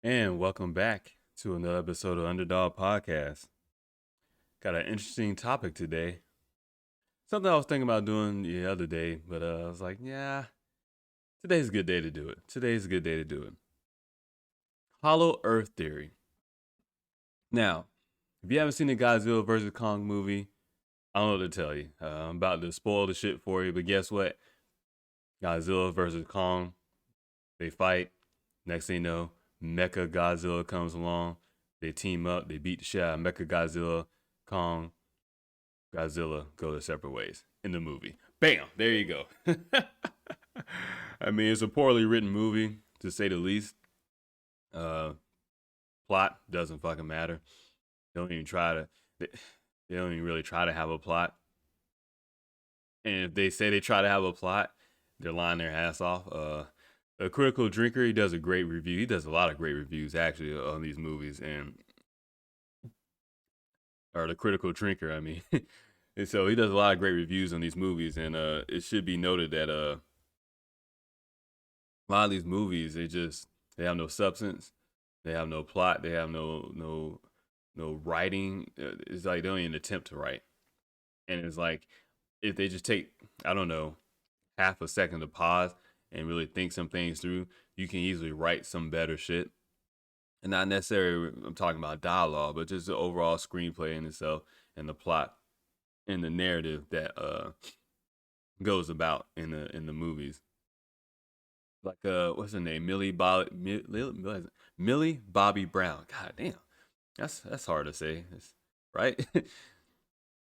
And welcome back to another episode of Underdog Podcast. Got an interesting topic today. Something I was thinking about doing the other day, but I was like, yeah, today's a good day to do it. Today's a good day to do it. Hollow Earth Theory. Now, if you haven't seen the Godzilla vs. Kong movie, I don't know what to tell you. I'm about to spoil the shit for you, but guess what? Godzilla versus Kong, they fight. Next thing you know, Mecha Godzilla comes along. They team up. They beat the shit out of Mecha Godzilla. Kong, Godzilla go their separate ways in the movie. Bam! There you go. I mean, it's a poorly written movie, to say the least. Uh, Plot doesn't fucking matter. They don't even try to. They don't even really try to have a plot. And if they say they try to have a plot, they're lying their ass off. A critical drinker, he does a great review. He does a lot of great reviews actually on these movies, and or the critical drinker, I mean. And so he does a lot of great reviews on these movies, and it should be noted that a lot of these movies they have no substance, they have no plot, they have no writing. It's like they don't even attempt to write, and it's like if they just take, I don't know, half a second to pause and really think some things through, you can easily write some better shit. And not necessarily I'm talking about dialogue, but just the overall screenplay in itself and the plot and the narrative that goes about in the movies. Like what's her name? Millie Bobby Brown. God damn. That's hard to say. Right?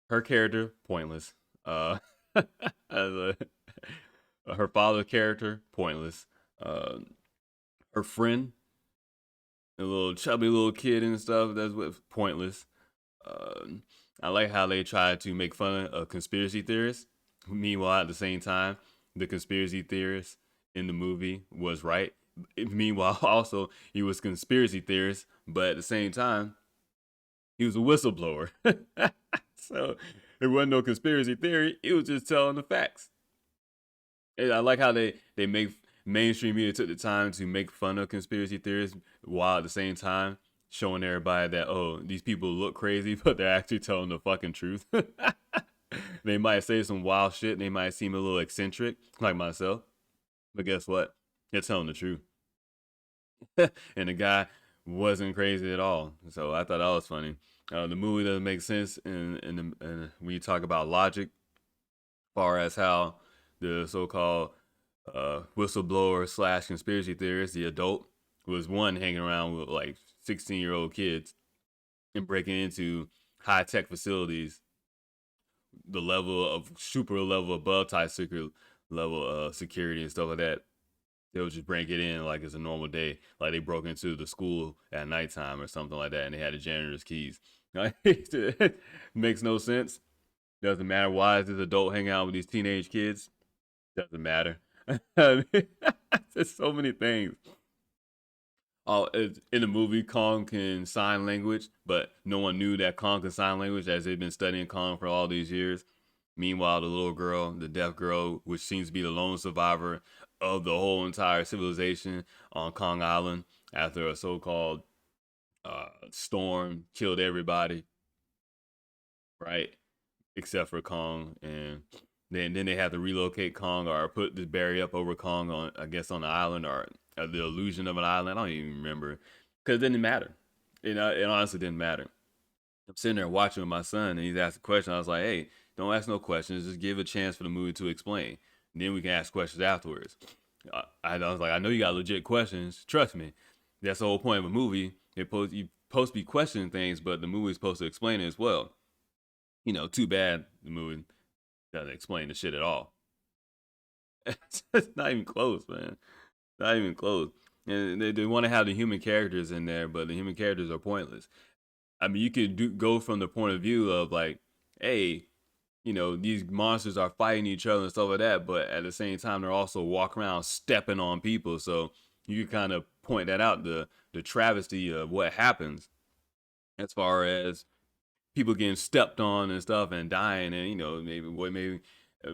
Her character, pointless. Uh her father's character, pointless. Her friend, a little chubby little kid and stuff, that's what pointless. Uh, I like how they try to make fun of conspiracy theorists. Meanwhile, at the same time, the conspiracy theorist in the movie was right. Meanwhile, also he was conspiracy theorist, but at the same time, he was a whistleblower. So it wasn't no conspiracy theory. It was just telling the facts. And I like how they make mainstream media took the time to make fun of conspiracy theories while at the same time showing everybody that, oh, these people look crazy, but they're actually telling the fucking truth. They might say some wild shit and they might seem a little eccentric, like myself. But guess what? They're telling the truth. And the guy wasn't crazy at all. So I thought that was funny. The movie doesn't make sense in when you talk about logic, as far as how the so-called whistleblower slash conspiracy theorist, the adult, was one hanging around with like 16-year-old kids and breaking into high tech facilities, the level of super level above top secret level security and stuff like that. They would just break it in like it's a normal day, like they broke into the school at nighttime or something like that, and they had the janitor's keys. Makes no sense. Doesn't matter why is this adult hanging out with these teenage kids. Doesn't matter. There's so many things. Oh, in the movie, Kong can sign language, but no one knew that Kong can sign language as they've been studying Kong for all these years. Meanwhile, the little girl, the deaf girl, which seems to be the lone survivor of the whole entire civilization on Kong Island after a so-called storm killed everybody, right? Except for Kong, and then they have to relocate Kong or put the barrier up over Kong on, I guess, on the island or the illusion of an island. I don't even remember because it didn't matter. It honestly didn't matter. I'm sitting there watching with my son, and he's asked a question. I was like, "Hey, don't ask no questions. Just give a chance for the movie to explain. And then we can ask questions afterwards." I was like, "I know you got legit questions. Trust me. That's the whole point of a movie. You supposed to be questioning things, but the movie's supposed to explain it as well. Too bad the movie doesn't explain the shit at all. It's not even close, man. Not even close. And they want to have the human characters in there, but the human characters are pointless. I mean, you could go from the point of view of like, hey, these monsters are fighting each other and stuff like that, but at the same time, they're also walking around stepping on people. So you can kind of point that out, the travesty of what happens as far as people getting stepped on and stuff and dying, and maybe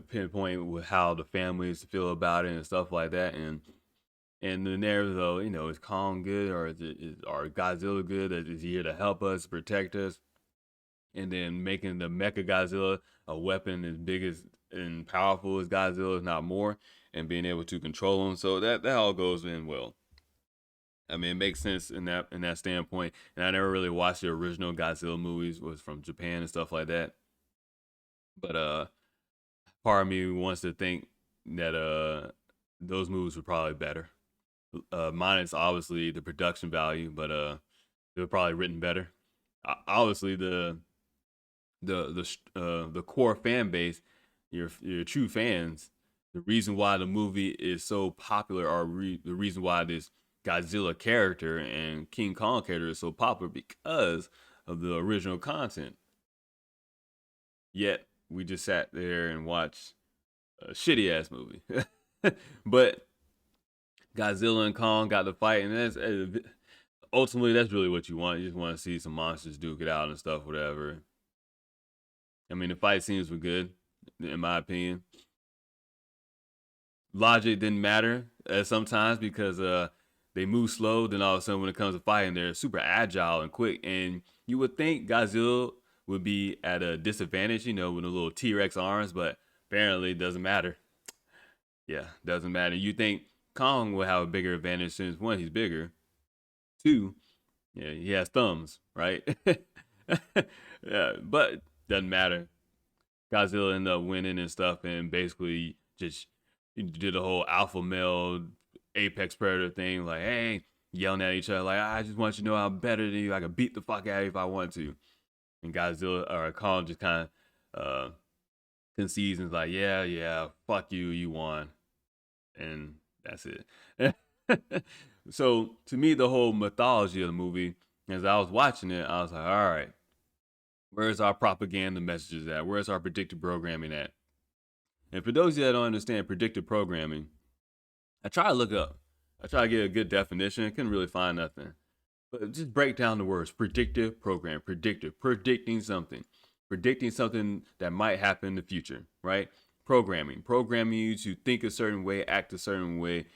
pinpoint with how the families feel about it and stuff like that. And And the narrative, though, is Kong good, or or Godzilla good? Is he here to help us, protect us? And then making the Mecha Godzilla a weapon as big as and powerful as Godzilla, if not more, and being able to control him. So that all goes in well. I mean, it makes sense in that standpoint. And I never really watched the original Godzilla movies, was from Japan and stuff like that. But part of me wants to think that those movies were probably better. Minus obviously the production value, but they were probably written better. Obviously the core fan base, your true fans, the reason why the movie is so popular, or the reason why this Godzilla character and King Kong character is so popular, because of the original content. Yet we just sat there and watched a shitty ass movie. But Godzilla and Kong got the fight, and ultimately that's really what you want. You just want to see some monsters duke it out and stuff, whatever. I mean, the fight scenes were good, in my opinion. Logic didn't matter sometimes, because they move slow. Then all of a sudden, when it comes to fighting, they're super agile and quick. And you would think Godzilla would be at a disadvantage, with the little T-Rex arms, but apparently it doesn't matter. Yeah, doesn't matter. You think Kong will have a bigger advantage since, one, he's bigger. Two, yeah, he has thumbs, right? Yeah, but doesn't matter. Godzilla ended up winning and stuff, and basically just did the whole alpha male apex predator thing, like, hey, yelling at each other, like, I just want you to know I'm better than you. I can beat the fuck out of you if I want to. And Godzilla or Kong just kind of concedes and is like, yeah, yeah, fuck you, you won, and that's it. So to me, the whole mythology of the movie, as I was watching it, I was like, all right, where's our propaganda messages at? Where's our predictive programming at? And for those of you that don't understand predictive programming, I try to look up. I try to get a good definition. I couldn't really find nothing. But just break down the words: predictive program, predictive, predicting something that might happen in the future, right? Programming you to think a certain way, act a certain way,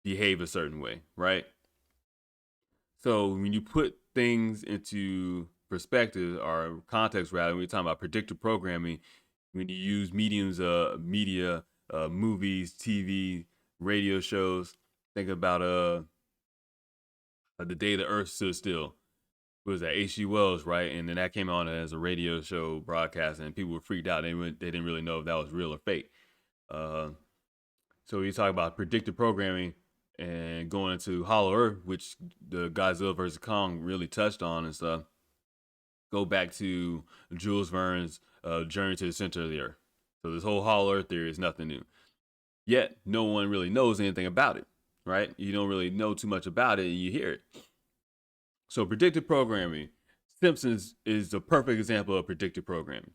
behave a certain way, right? So when you put things into perspective or context, rather, when you're talking about predictive programming, when you use mediums, media, movies, TV, radio shows, think about the day the Earth stood still. It was that H.G. Wells, right? And then that came on as a radio show broadcast, and people were freaked out. They didn't really know if that was real or fake. Uh, so you talk about predictive programming and going into Hollow Earth, which the Godzilla versus Kong really touched on and stuff. Go back to Jules Verne's Journey to the Center of the Earth. So this whole Hollow Earth theory is nothing new. Yet no one really knows anything about it, right? You don't really know too much about it, and you hear it. So predictive programming, Simpsons is the perfect example of predictive programming.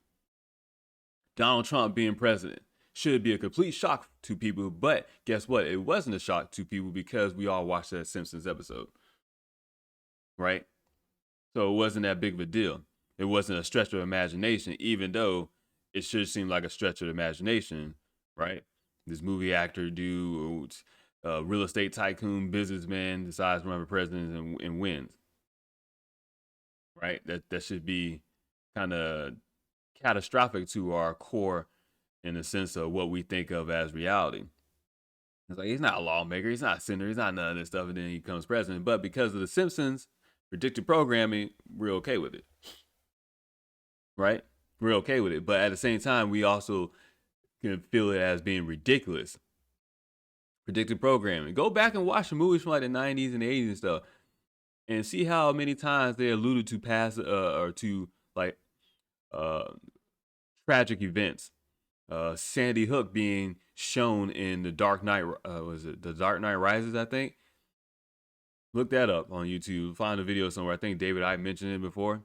Donald Trump being president should be a complete shock to people, but guess what? It wasn't a shock to people because we all watched that Simpsons episode, right? So it wasn't that big of a deal. It wasn't a stretch of imagination, even though it should seem like a stretch of imagination, right? This movie actor, dude, real estate tycoon, businessman, decides to run for president and wins, right? That should be kind of catastrophic to our core in the sense of what we think of as reality. It's like, he's not a lawmaker, he's not a senator, he's not none of this stuff, and then he becomes president. But because of the Simpsons predictive programming, we're okay with it, right? We're okay with it. But at the same time, we also can feel it as being ridiculous. Predictive programming. Go back and watch the movies from like the 90s and the 80s and stuff, and see how many times they alluded to past or to like uh, tragic events. Sandy Hook being shown in the Dark Knight. Was it the Dark Knight Rises? I think. Look that up on YouTube. Find a video somewhere. I think David I mentioned it before.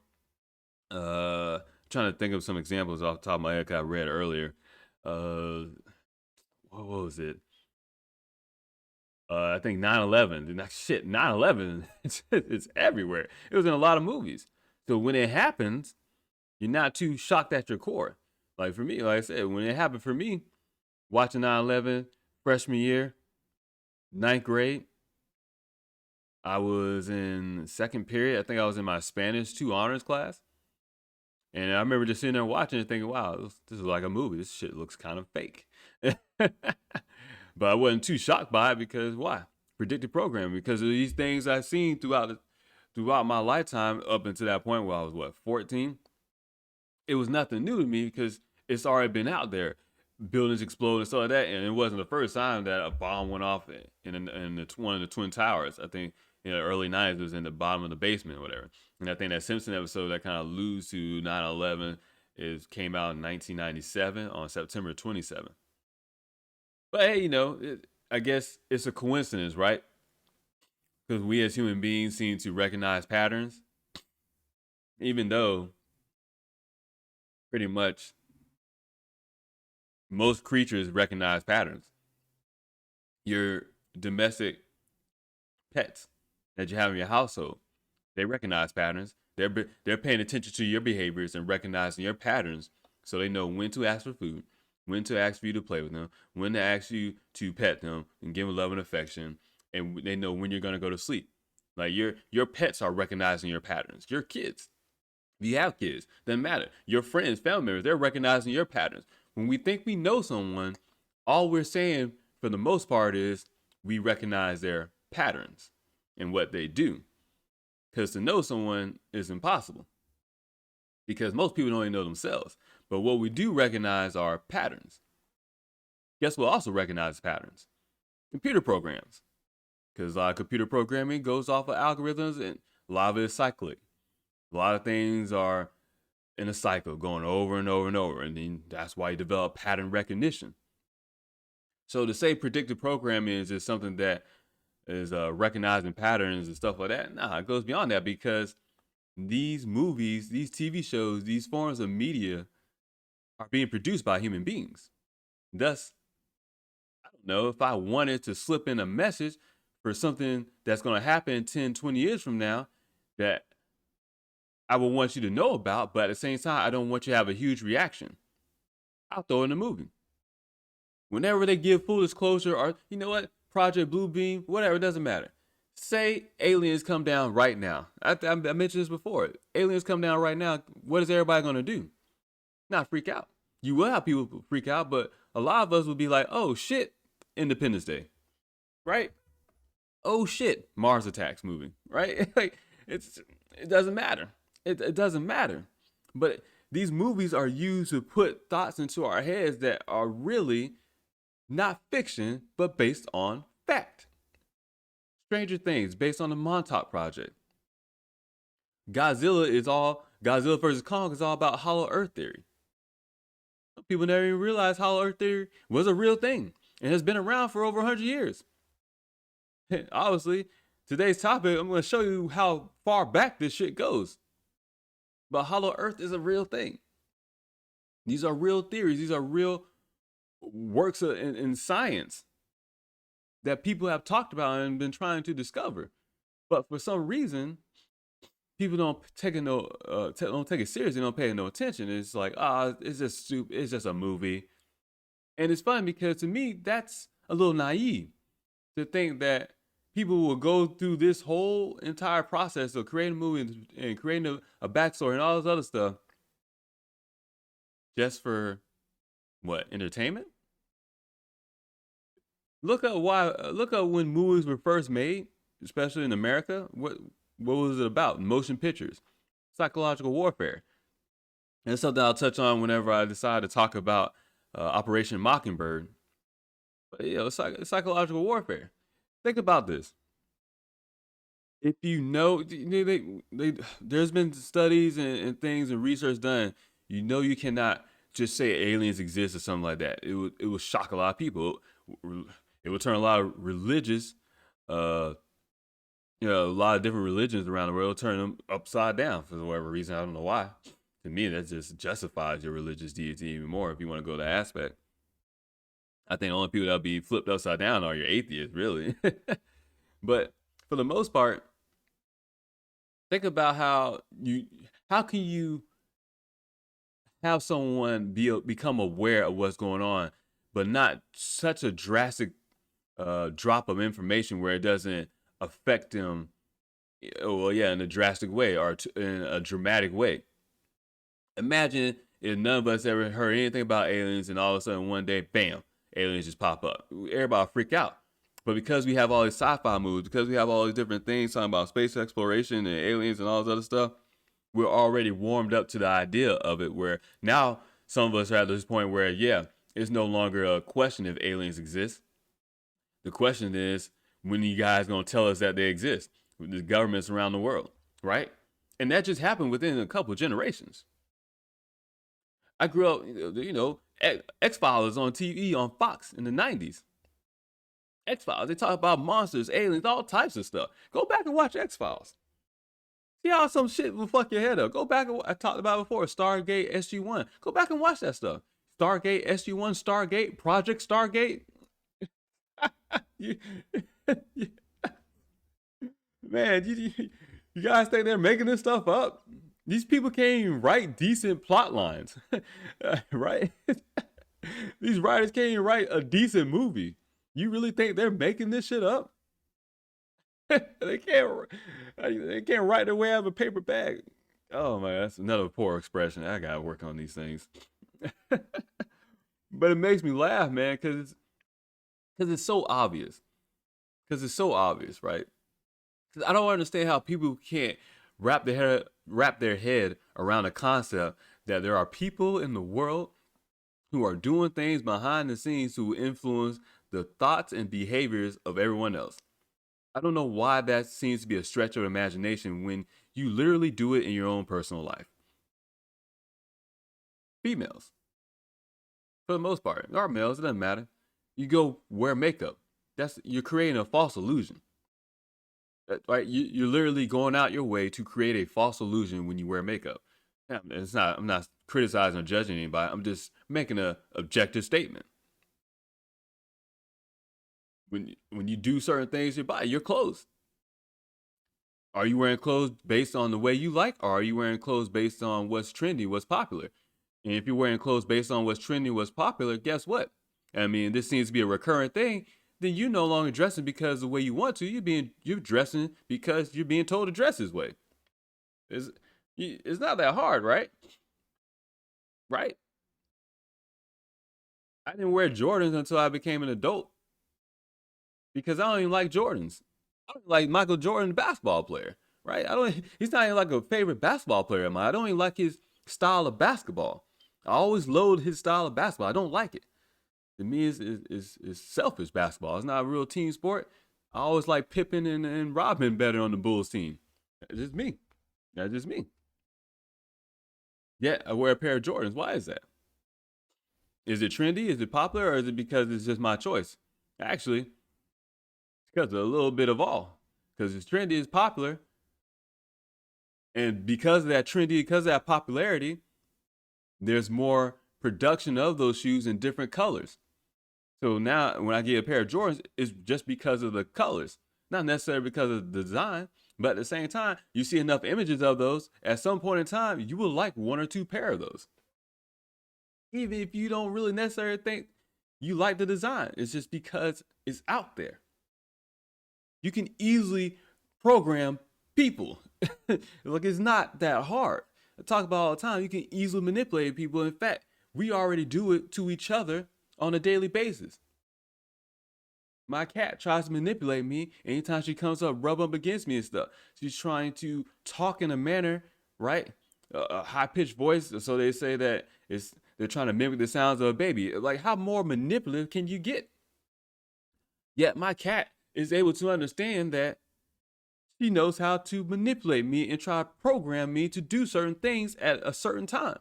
Trying to think of some examples off the top of my head I read earlier. What was it? I think 9/11. And that shit, 9/11. It's everywhere. It was in a lot of movies. So when it happens, you're not too shocked at your core. Like for me, like I said, when it happened for me, watching 9/11 freshman year, ninth grade, I was in second period. I think I was in my Spanish 2 honors class. And I remember just sitting there watching and thinking, wow, this is like a movie. This shit looks kind of fake. But I wasn't too shocked by it because why? Predictive programming. Because of these things I've seen throughout my lifetime up until that point where I was 14. It was nothing new to me because it's already been out there. Buildings explode and stuff like that, and it wasn't the first time that a bomb went off in one of the twin towers. I think in the early '90s it was in the bottom of the basement or whatever. And I think that Simpson episode that kind of alludes to 9/11 came out in 1997 on September 27th. But hey, I guess it's a coincidence, right? Because we as human beings seem to recognize patterns, even though pretty much most creatures recognize patterns. Your domestic pets that you have in your household, they recognize patterns. They're paying attention to your behaviors and recognizing your patterns, so they know when to ask for food, when to ask for you to play with them, when to ask you to pet them and give them love and affection, and they know when you're gonna go to sleep. Like your pets are recognizing your patterns. Your kids, if you have kids, doesn't matter. Your friends, family members, they're recognizing your patterns. When we think we know someone, all we're saying for the most part is we recognize their patterns and what they do. Because to know someone is impossible. Because most people don't even know themselves. But what we do recognize are patterns. Guess what also recognizes patterns? Computer programs. Because a lot of computer programming goes off of algorithms and a lot of it is cyclic. A lot of things are in a cycle going over and over and over. And then that's why you develop pattern recognition. So to say predictive programming is just something that is recognizing patterns and stuff like that, nah, it goes beyond that because these movies, these TV shows, these forms of media are being produced by human beings. Thus, I don't know if I wanted to slip in a message for something that's going to happen 10, 20 years from now that I would want you to know about, but at the same time, I don't want you to have a huge reaction. I'll throw in a movie. Whenever they give full disclosure or, you know what, Project Bluebeam, whatever, it doesn't matter. Say aliens come down right now. I mentioned this before. Aliens come down right now. What is everybody going to do? Not freak out. You will have people freak out, but a lot of us will be like, oh shit, Independence Day. Right? Oh shit, Mars Attacks movie. Right? Like, it doesn't matter. It doesn't matter. But these movies are used to put thoughts into our heads that are really not fiction, but based on fact. Stranger Things, based on the Montauk Project. Godzilla versus Kong is all about hollow earth theory. People never even realized hollow earth theory was a real thing and has been around for over 100 years. Obviously, today's topic, I'm going to show you how far back this shit goes. But hollow earth is a real thing. These are real theories. These are real works in science that people have talked about and been trying to discover. But for some reason, people don't take it seriously. They don't pay no attention. It's like, it's just stupid. It's just a movie. And it's funny because to me, that's a little naive to think that people will go through this whole entire process of creating a movie and creating a backstory and all this other stuff just for what, entertainment? Look at when movies were first made, especially in America. What was it about? Motion pictures, psychological warfare. And it's something I'll touch on whenever I decide to talk about Operation Mockingbird. But psychological warfare. Think about this. If you know, there's been studies and things and research done. You cannot just say aliens exist or something like that. It would shock a lot of people. It would turn a lot of religious, a lot of different religions around the world, turn them upside down for whatever reason. I don't know why. To me, that just justifies your religious deity even more if you want to go that aspect. I think the only people that'll be flipped upside down are your atheists, really. But for the most part, think about how can you have someone become aware of what's going on, but not such a drastic drop of information where it doesn't affect them Well, yeah, in a drastic way or in a dramatic way. Imagine if none of us ever heard anything about aliens, and all of a sudden one day, bam, aliens just pop up. Everybody freak out. But because we have all these sci-fi movies, because we have all these different things talking about space exploration and aliens and all this other stuff, we're already warmed up to the idea of it. Where now some of us are at this point where, yeah, it's no longer a question if aliens exist. The question is, when are you guys gonna tell us that they exist? With the governments around the world, right? And that just happened within a couple of generations. I grew up, X Files on TV on Fox in the 90s. X Files, they talk about monsters, aliens, all types of stuff. Go back and watch X Files. See how some shit will fuck your head up. Go back and I talked about before Stargate SG1. Go back and watch that stuff. Stargate SG1, Stargate, Project Stargate. you, man, you guys think they're making this stuff up? These people can't even write decent plot lines, right? These writers can't even write a decent movie. You really think they're making this shit up? they can't. They can't write their way out of a paper bag. Oh man, that's another poor expression. I gotta work on these things. But it makes me laugh, man, because it's so obvious. Because it's so obvious, right? Because I don't understand how people can't wrap their head around the concept that there are people in the world who are doing things behind the scenes to influence the thoughts and behaviors of everyone else. I don't know why that seems to be a stretch of imagination when you literally do it in your own personal life. Females, for the most part, or males, it doesn't matter. You go wear makeup. You're creating a false illusion. Right? You're literally going out your way to create a false illusion when you wear makeup. Yeah, it's not. I'm not criticizing or judging anybody. I'm just making a objective statement. When you do certain things to your body, your clothes. Are you wearing clothes based on the way you like, or are you wearing clothes based on what's trendy, what's popular? And if you're wearing clothes based on what's trendy, what's popular, guess what? I mean, this seems to be a recurrent thing. Then you're no longer dressing because the way you want to. You're dressing because you're being told to dress this way. It's it's not that hard, right? Right? I didn't wear Jordans until I became an adult because I don't even like Jordans. I don't like Michael Jordan, the basketball player, right? I don't. He's not even like a favorite basketball player of mine. I don't even like his style of basketball. I always loathe his style of basketball. I don't like it. To me, is selfish basketball. It's not a real team sport. I always like Pippen and Rodman better on the Bulls team. That's just me. That's just me. Yeah, I wear a pair of Jordans. Why is that? Is it trendy? Is it popular? Or is it because it's just my choice? Actually, it's because of a little bit of all. Because it's trendy, it's popular. And because of that trendy, because of that popularity, there's more production of those shoes in different colors. So now when I get a pair of Jordans, it's just because of the colors, not necessarily because of the design. But at the same time, you see enough images of those, at some point in time, you will like one or two pair of those. Even if you don't really necessarily think you like the design, it's just because it's out there. You can easily program people. Like it's not that hard. I talk about all the time. You can easily manipulate people. In fact, we already do it to each other on a daily basis. My cat tries to manipulate me anytime she comes up, rub up against me and stuff. She's trying to talk in a manner, right? A high pitched voice. So they say that they're trying to mimic the sounds of a baby. Like, how more manipulative can you get? Yet my cat is able to understand that she knows how to manipulate me and try to program me to do certain things at a certain time.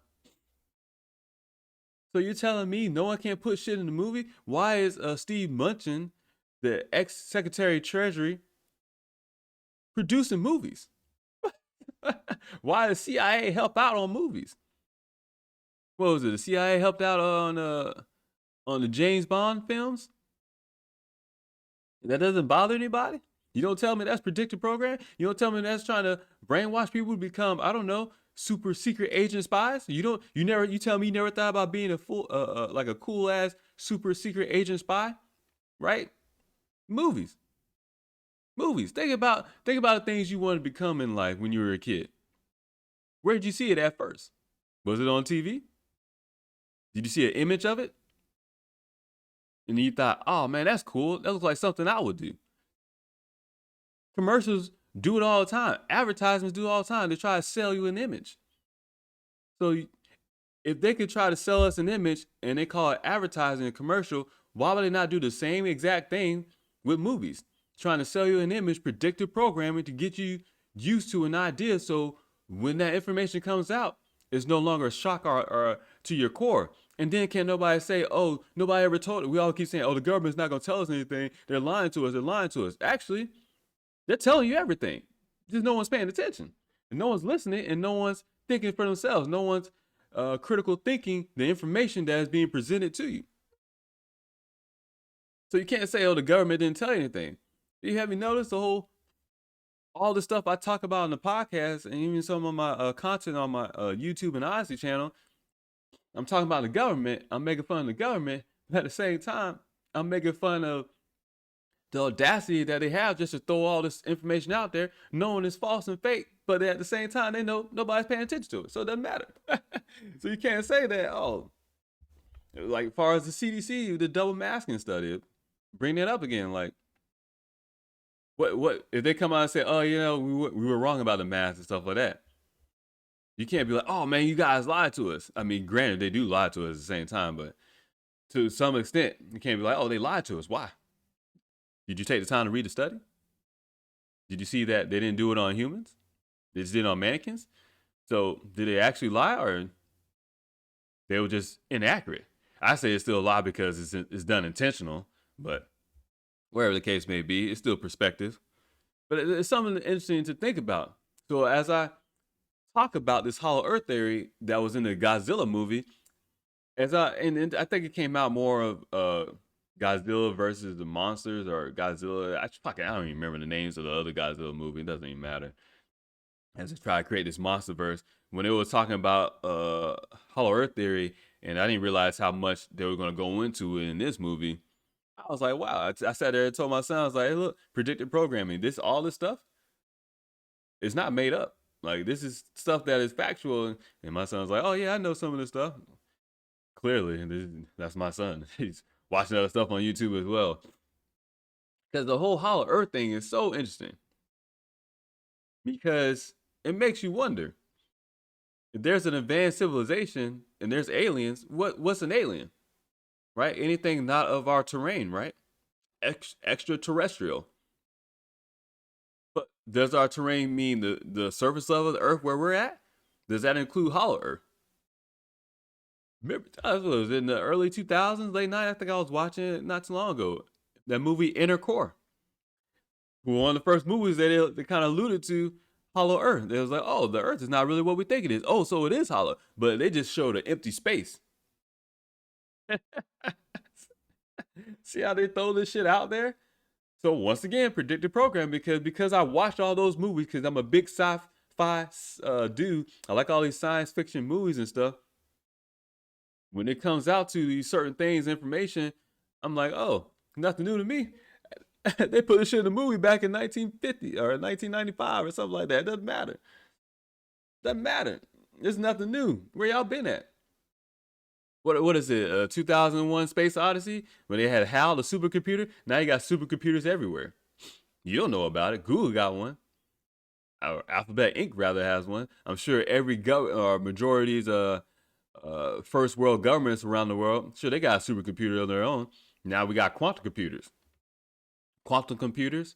So you're telling me no one can put shit in the movie? Why is Steve Munchin, the ex-Secretary of Treasury, producing movies? Why does CIA help out on movies? What was it? The CIA helped out on the James Bond films? That doesn't bother anybody? You don't tell me that's predictive program? You don't tell me that's trying to brainwash people to become, I don't know, super secret agent spies? You tell me you never thought about being a full like a cool ass super secret agent spy, right? Movies. Movies. Think about the things you wanted to become in life when you were a kid. Where did you see it at first? Was it on TV? Did you see an image of it? And you thought, oh man, that's cool. That looks like something I would do. Commercials do it all the time. Advertisements do it all the time. They try to sell you an image. So if they could try to sell us an image and they call it advertising a commercial, why would they not do the same exact thing with movies? Trying to sell you an image, predictive programming to get you used to an idea. So when that information comes out, it's no longer a shock or to your core. And then can nobody say, oh, nobody ever told it. We all keep saying, oh, the government's not going to tell us anything. They're lying to us. They're lying to us. Actually, they're telling you everything. Just no one's paying attention. And no one's listening and no one's thinking for themselves. No one's critical thinking the information that is being presented to you. So you can't say, oh, the government didn't tell you anything. You haven't noticed all the stuff I talk about on the podcast and even some of my content on my YouTube and Odyssey channel. I'm talking about the government. I'm making fun of the government. But at the same time, I'm making fun of the audacity that they have just to throw all this information out there, knowing it's false and fake. But at the same time, they know nobody's paying attention to it. So it doesn't matter. So you can't say that, oh, like as far as the CDC, the double masking study, bring that up again. Like, what if they come out and say, oh, we were wrong about the mask and stuff like that? You can't be like, oh man, you guys lied to us. I mean, granted, they do lie to us at the same time, but to some extent, you can't be like, oh, they lied to us. Why? Did you take the time to read the study? Did you see that they didn't do it on humans? They just did it on mannequins? So did they actually lie or they were just inaccurate? I say it's still a lie because it's done intentional, but wherever the case may be, it's still perspective. But it's something interesting to think about. So as I talk about this hollow earth theory that was in the Godzilla movie, and I think it came out more of Godzilla versus the monsters or Godzilla. I don't even remember the names of the other Godzilla movie. It doesn't even matter. As they try to create this monster verse, when it was talking about hollow earth theory, and I didn't realize how much they were going to go into it in this movie. I was like, wow. I sat there and told my son, I was like, hey, look, predictive programming. All this stuff is not made up. Like, this is stuff that is factual. And my son's like, oh, yeah, I know some of this stuff. Clearly, that's my son. He's watching other stuff on YouTube as well. Because the whole hollow earth thing is so interesting. Because it makes you wonder. If there's an advanced civilization and there's aliens, what's an alien? Right? Anything not of our terrain, right? Extraterrestrial. But does our terrain mean the surface level of the earth where we're at? Does that include hollow earth? Remember, it was in the early 2000s, late night. I think I was watching it not too long ago. That movie Inner Core. One of the first movies that they kind of alluded to hollow earth. It was like, oh, the earth is not really what we think it is. Oh, so it is hollow. But they just showed an empty space. See how they throw this shit out there? So once again, predictive program because I watched all those movies because I'm a big sci-fi dude. I like all these science fiction movies and stuff. When it comes out to these certain things, information, I'm like, oh, nothing new to me. They put this shit in the movie back in 1950 or 1995 or something like that. It doesn't matter. Doesn't matter. There's nothing new. Where y'all been at? What is it? 2001 Space Odyssey? When they had HAL, the supercomputer. Now you got supercomputers everywhere. You don't know about it. Google got one. Or Alphabet Inc. rather has one. I'm sure every majority's first world governments around the world, sure they got a supercomputer of their own. Now we got quantum computers. Quantum computers,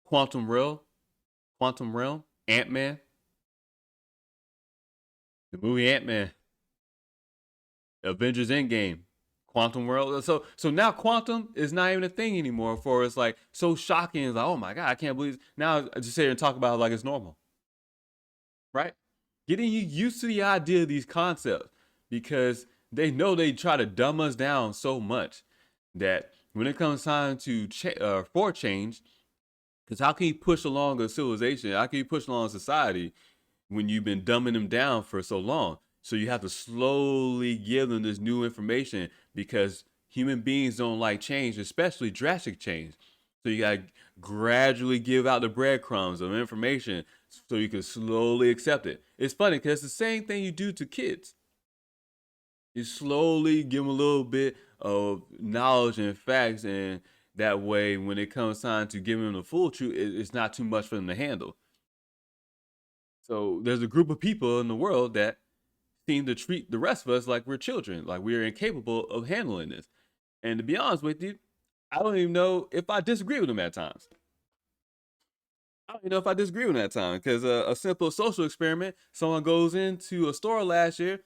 quantum realm, Ant-Man. The movie Ant-Man. Avengers Endgame, quantum world. So now quantum is not even a thing anymore for us. Like so shocking. It's like, oh my God, I can't believe. Now I just sit here and talk about it like it's normal, right? Getting you used to the idea of these concepts because they know they try to dumb us down so much that when it comes time to for change, because how can you push along a civilization? How can you push along a society when you've been dumbing them down for so long? So you have to slowly give them this new information because human beings don't like change, especially drastic change. So you got to gradually give out the breadcrumbs of information so you can slowly accept it. It's funny because it's the same thing you do to kids. You slowly give them a little bit of knowledge and facts, and that way, when it comes time to giving them the full truth, it's not too much for them to handle. So there's a group of people in the world that seem to treat the rest of us like we're children, like we're incapable of handling this. And to be honest with you, I don't even know if I disagree with them at times. I don't even know if I disagree with them at times because a simple social experiment: someone goes into a store last year,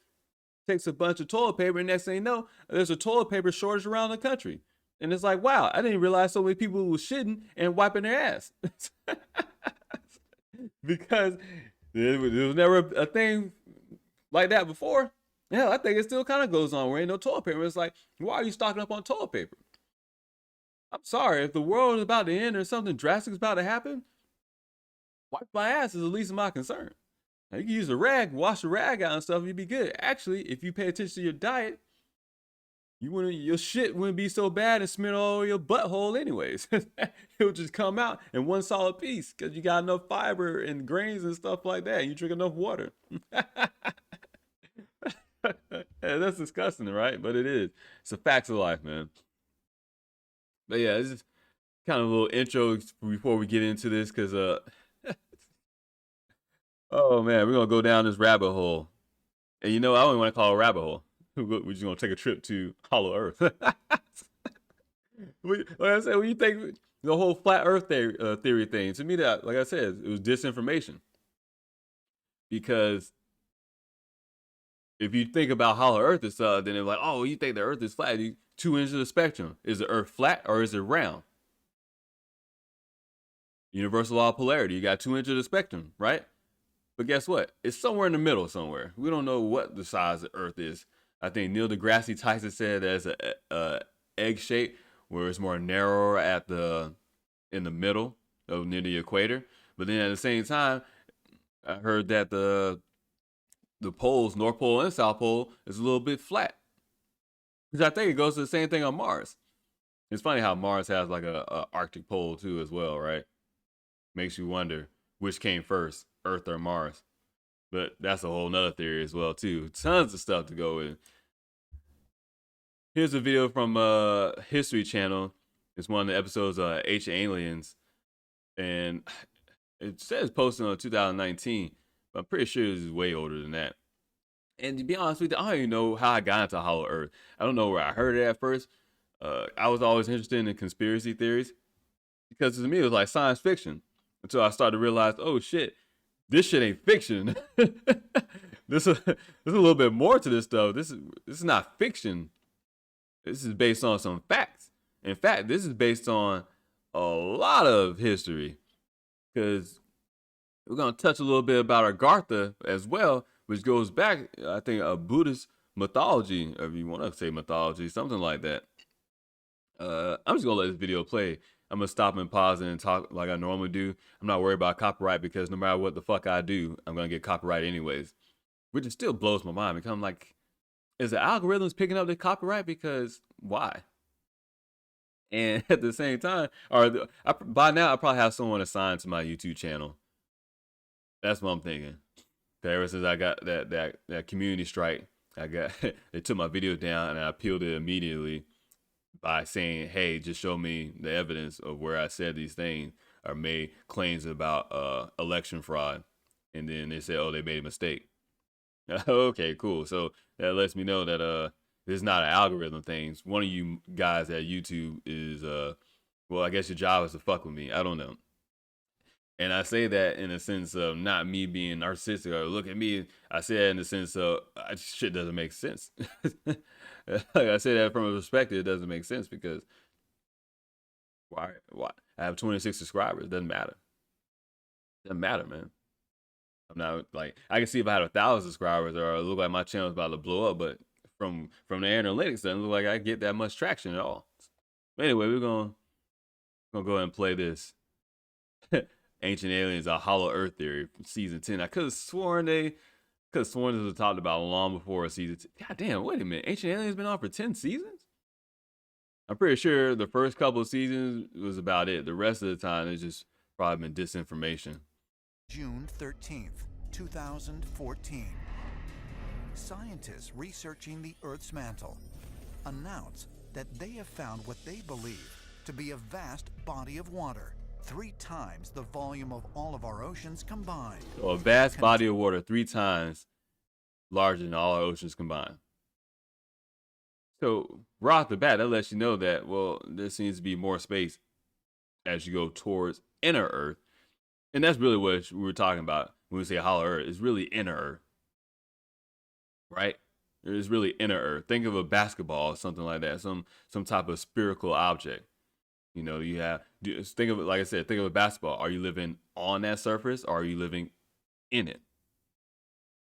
takes a bunch of toilet paper, and next thing you know, there's a toilet paper shortage around the country. And it's like, wow, I didn't realize so many people were shitting and wiping their ass. Because there was never a thing like that before. Hell, I think it still kind of goes on where ain't no toilet paper. It's like, why are you stocking up on toilet paper? I'm sorry, if the world is about to end or something drastic is about to happen, wipe my ass is the least of my concern. Now, you can use a rag, wash the rag out and stuff, you'd be good. Actually, if you pay attention to your diet, your shit wouldn't be so bad and smear all over your butthole anyways. It would just come out in one solid piece because you got enough fiber and grains and stuff like that. You drink enough water. Yeah, that's disgusting, right? But it is. It's a facts of life, man. But yeah, this is kind of a little intro before we get into this because oh man, we're gonna go down this rabbit hole. And you know, I don't want to call it a rabbit hole. We're just gonna take a trip to Hollow Earth. Like I said, when you think the whole flat Earth theory thing, to me that, like I said, it was disinformation. Because if you think about Hollow Earth and stuff, then it's like, oh, you think the Earth is flat? Two ends of the spectrum. Is the Earth flat or is it round? Universal law of polarity. You got two ends of the spectrum, right? But guess what? It's somewhere in the middle somewhere. We don't know what the size of Earth is. I think Neil deGrasse Tyson said there's a egg shape where it's more narrower at the in the middle of near the equator. But then at the same time, I heard that the poles, North Pole and South Pole, is a little bit flat. Because I think it goes to the same thing on Mars. It's funny how Mars has like a Arctic pole too as well, right? Makes you wonder which came first, Earth or Mars. But that's a whole nother theory as well too. Tons of stuff to go with. Here's a video from History Channel. It's one of the episodes of Ancient Aliens, and it says posted on 2019, but I'm pretty sure this is way older than that. And to be honest with you, I don't even know how I got into Hollow Earth. I don't know where I heard it at first. I was always interested in conspiracy theories because to me it was like science fiction until I started to realize, oh shit, this shit ain't fiction. There's a little bit more to this stuff. This is not fiction. This is based on some facts. In fact, this is based on a lot of history because we're gonna touch a little bit about Agartha as well, which goes back, I think, a Buddhist mythology, or if you want to say mythology, something like that. I'm just gonna let this video play. I'm gonna stop and pause and talk like I normally do. I'm not worried about copyright because no matter what the fuck I do, I'm gonna get copyright anyways. Which it still blows my mind because I'm like, is the algorithms picking up the copyright? Because why? And at the same time, by now I probably have someone assigned to my YouTube channel. That's what I'm thinking. Ever since I got that community strike, they took my video down and I appealed it immediately by saying, "Hey, just show me the evidence of where I said these things or made claims about election fraud." And then they said, "Oh, they made a mistake." Okay, cool. So that lets me know that this is not an algorithm thing. One of you guys at YouTube is well, I guess your job is to fuck with me. I don't know. And I say that in a sense of not me being narcissistic or look at me. I say that in the sense of shit doesn't make sense. Like I say that from a perspective, it doesn't make sense because why? I have 26 subscribers. It doesn't matter. It doesn't matter, man. I'm not like I can see if I had 1,000 subscribers or it look like my channel's about to blow up, but from the analytics, it doesn't look like I get that much traction at all. But anyway, we're gonna go ahead and play this. Ancient Aliens, a Hollow Earth Theory from season 10. I could have sworn this was talked about long before season 10. God damn, wait a minute. Ancient Aliens been on for 10 seasons? I'm pretty sure the first couple of seasons was about it. The rest of the time, it's just probably been disinformation. June 13th, 2014. Scientists researching the Earth's mantle announce that they have found what they believe to be a vast body of water, 3 times the volume of all of our oceans combined. So a vast body of water 3 times larger than all our oceans combined. So right off the bat, that lets you know that, well, there seems to be more space as you go towards inner Earth. And that's really what we were talking about when we say hollow Earth. It's really inner Earth, right? It's really inner Earth. Think of a basketball or something like that, some type of spherical object. You know, you have, think of it, like I said, think of a basketball. Are you living on that surface or are you living in it?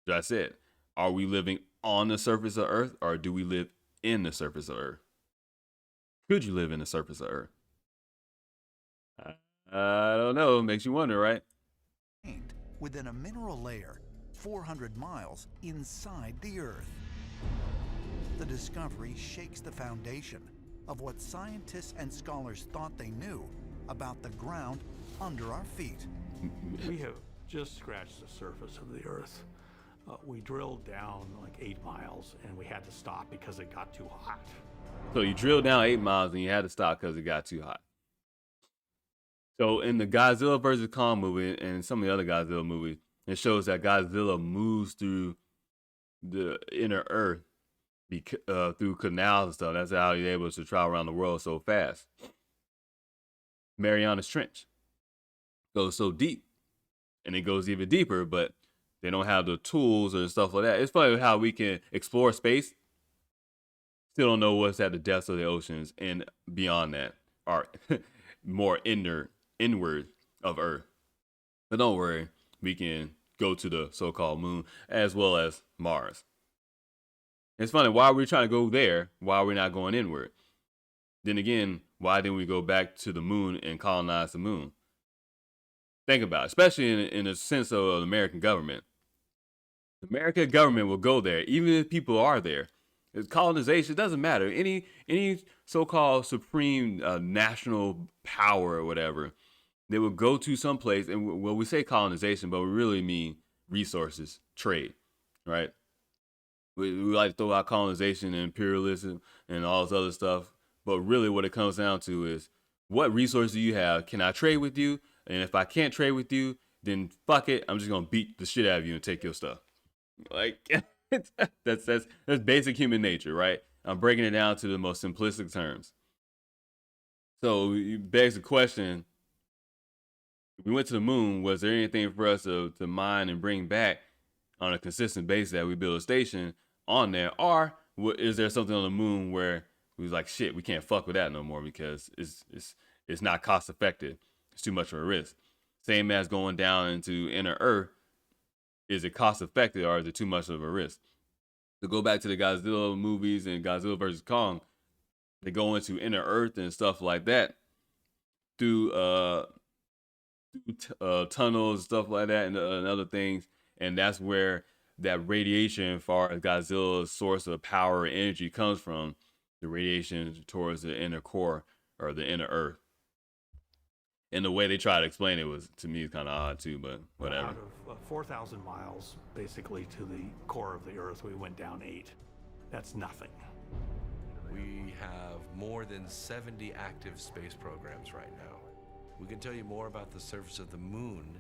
That's it. Are we living on the surface of Earth or do we live in the surface of Earth? Could you live in the surface of Earth? I don't know. It makes you wonder, right? Within a mineral layer 400 miles inside the Earth. The discovery shakes the foundation of what scientists and scholars thought they knew about the ground under our feet. We have just scratched the surface of the Earth. We drilled down like 8 miles and we had to stop because it got too hot. So you drilled down 8 miles and you had to stop because it got too hot. So in the Godzilla vs. Kong movie and some of the other Godzilla movies, it shows that Godzilla moves through the inner Earth through canals and stuff. That's how he's able to travel around the world so fast. Mariana's Trench goes so deep, and it goes even deeper, but they don't have the tools or stuff like that. It's funny how we can explore space, still don't know what's at the depths of the oceans and beyond that, are more inward of Earth. But don't worry, we can go to the so-called moon as well as Mars. It's funny, why are we trying to go there? Why are we not going inward? Then again, why didn't we go back to the moon and colonize the moon? Think about it, especially in the sense of the American government. The American government will go there, even if people are there. It's colonization, it doesn't matter. Any so-called supreme national power or whatever, they will go to some place, and well, we say colonization, but we really mean resources, trade, right? We like to throw out colonization and imperialism and all this other stuff, but really what it comes down to is, what resources do you have? Can I trade with you? And if I can't trade with you, then fuck it, I'm just gonna beat the shit out of you and take your stuff. Like that's basic human nature, right? I'm breaking it down to the most simplistic terms. So it begs the question: we went to the moon. Was there anything for us to mine and bring back on a consistent basis that we build a station on there, or is there something on the moon where we was like, shit, we can't fuck with that no more because it's not cost effective. It's too much of a risk. Same as going down into inner Earth. Is it cost effective or is it too much of a risk? To go back to the Godzilla movies and Godzilla vs. Kong, they go into inner Earth and stuff like that through tunnels, stuff like that, and other things. And that's where that radiation, far as Godzilla's source of power and energy comes from, the radiation towards the inner core or the inner Earth. And the way they try to explain it was, to me, kind of odd too, but whatever. Out of 4,000 miles, basically, to the core of the Earth, we went down 8. That's nothing. We have more than 70 active space programs right now. We can tell you more about the surface of the moon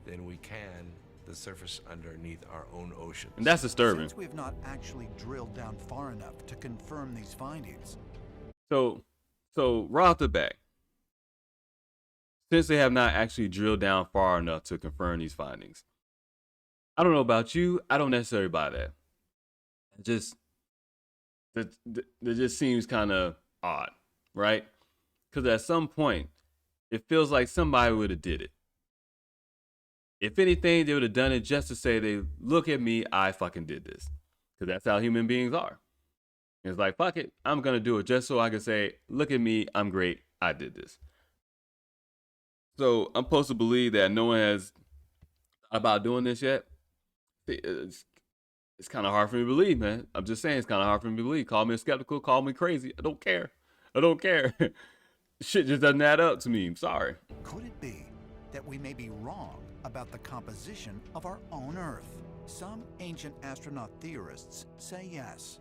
than we can the surface underneath our own oceans. And that's disturbing. Since we have not actually drilled down far enough to confirm these findings. So right off the bat, since they have not actually drilled down far enough to confirm these findings, I don't know about you, I don't necessarily buy that. That just seems kind of odd, right? Because at some point, it feels like somebody would have did it. If anything, they would have done it just to say, they look at me, I fucking did this. Because that's how human beings are. It's like, fuck it, I'm going to do it just so I can say, look at me, I'm great, I did this. So I'm supposed to believe that no one has thought about doing this yet? It's kind of hard for me to believe, man. I'm just saying, it's kind of hard for me to believe. Call me skeptical, call me crazy. I don't care. I don't care. Shit just doesn't add up to me. I'm sorry. Could it be that we may be wrong about the composition of our own Earth? Some ancient astronaut theorists say yes,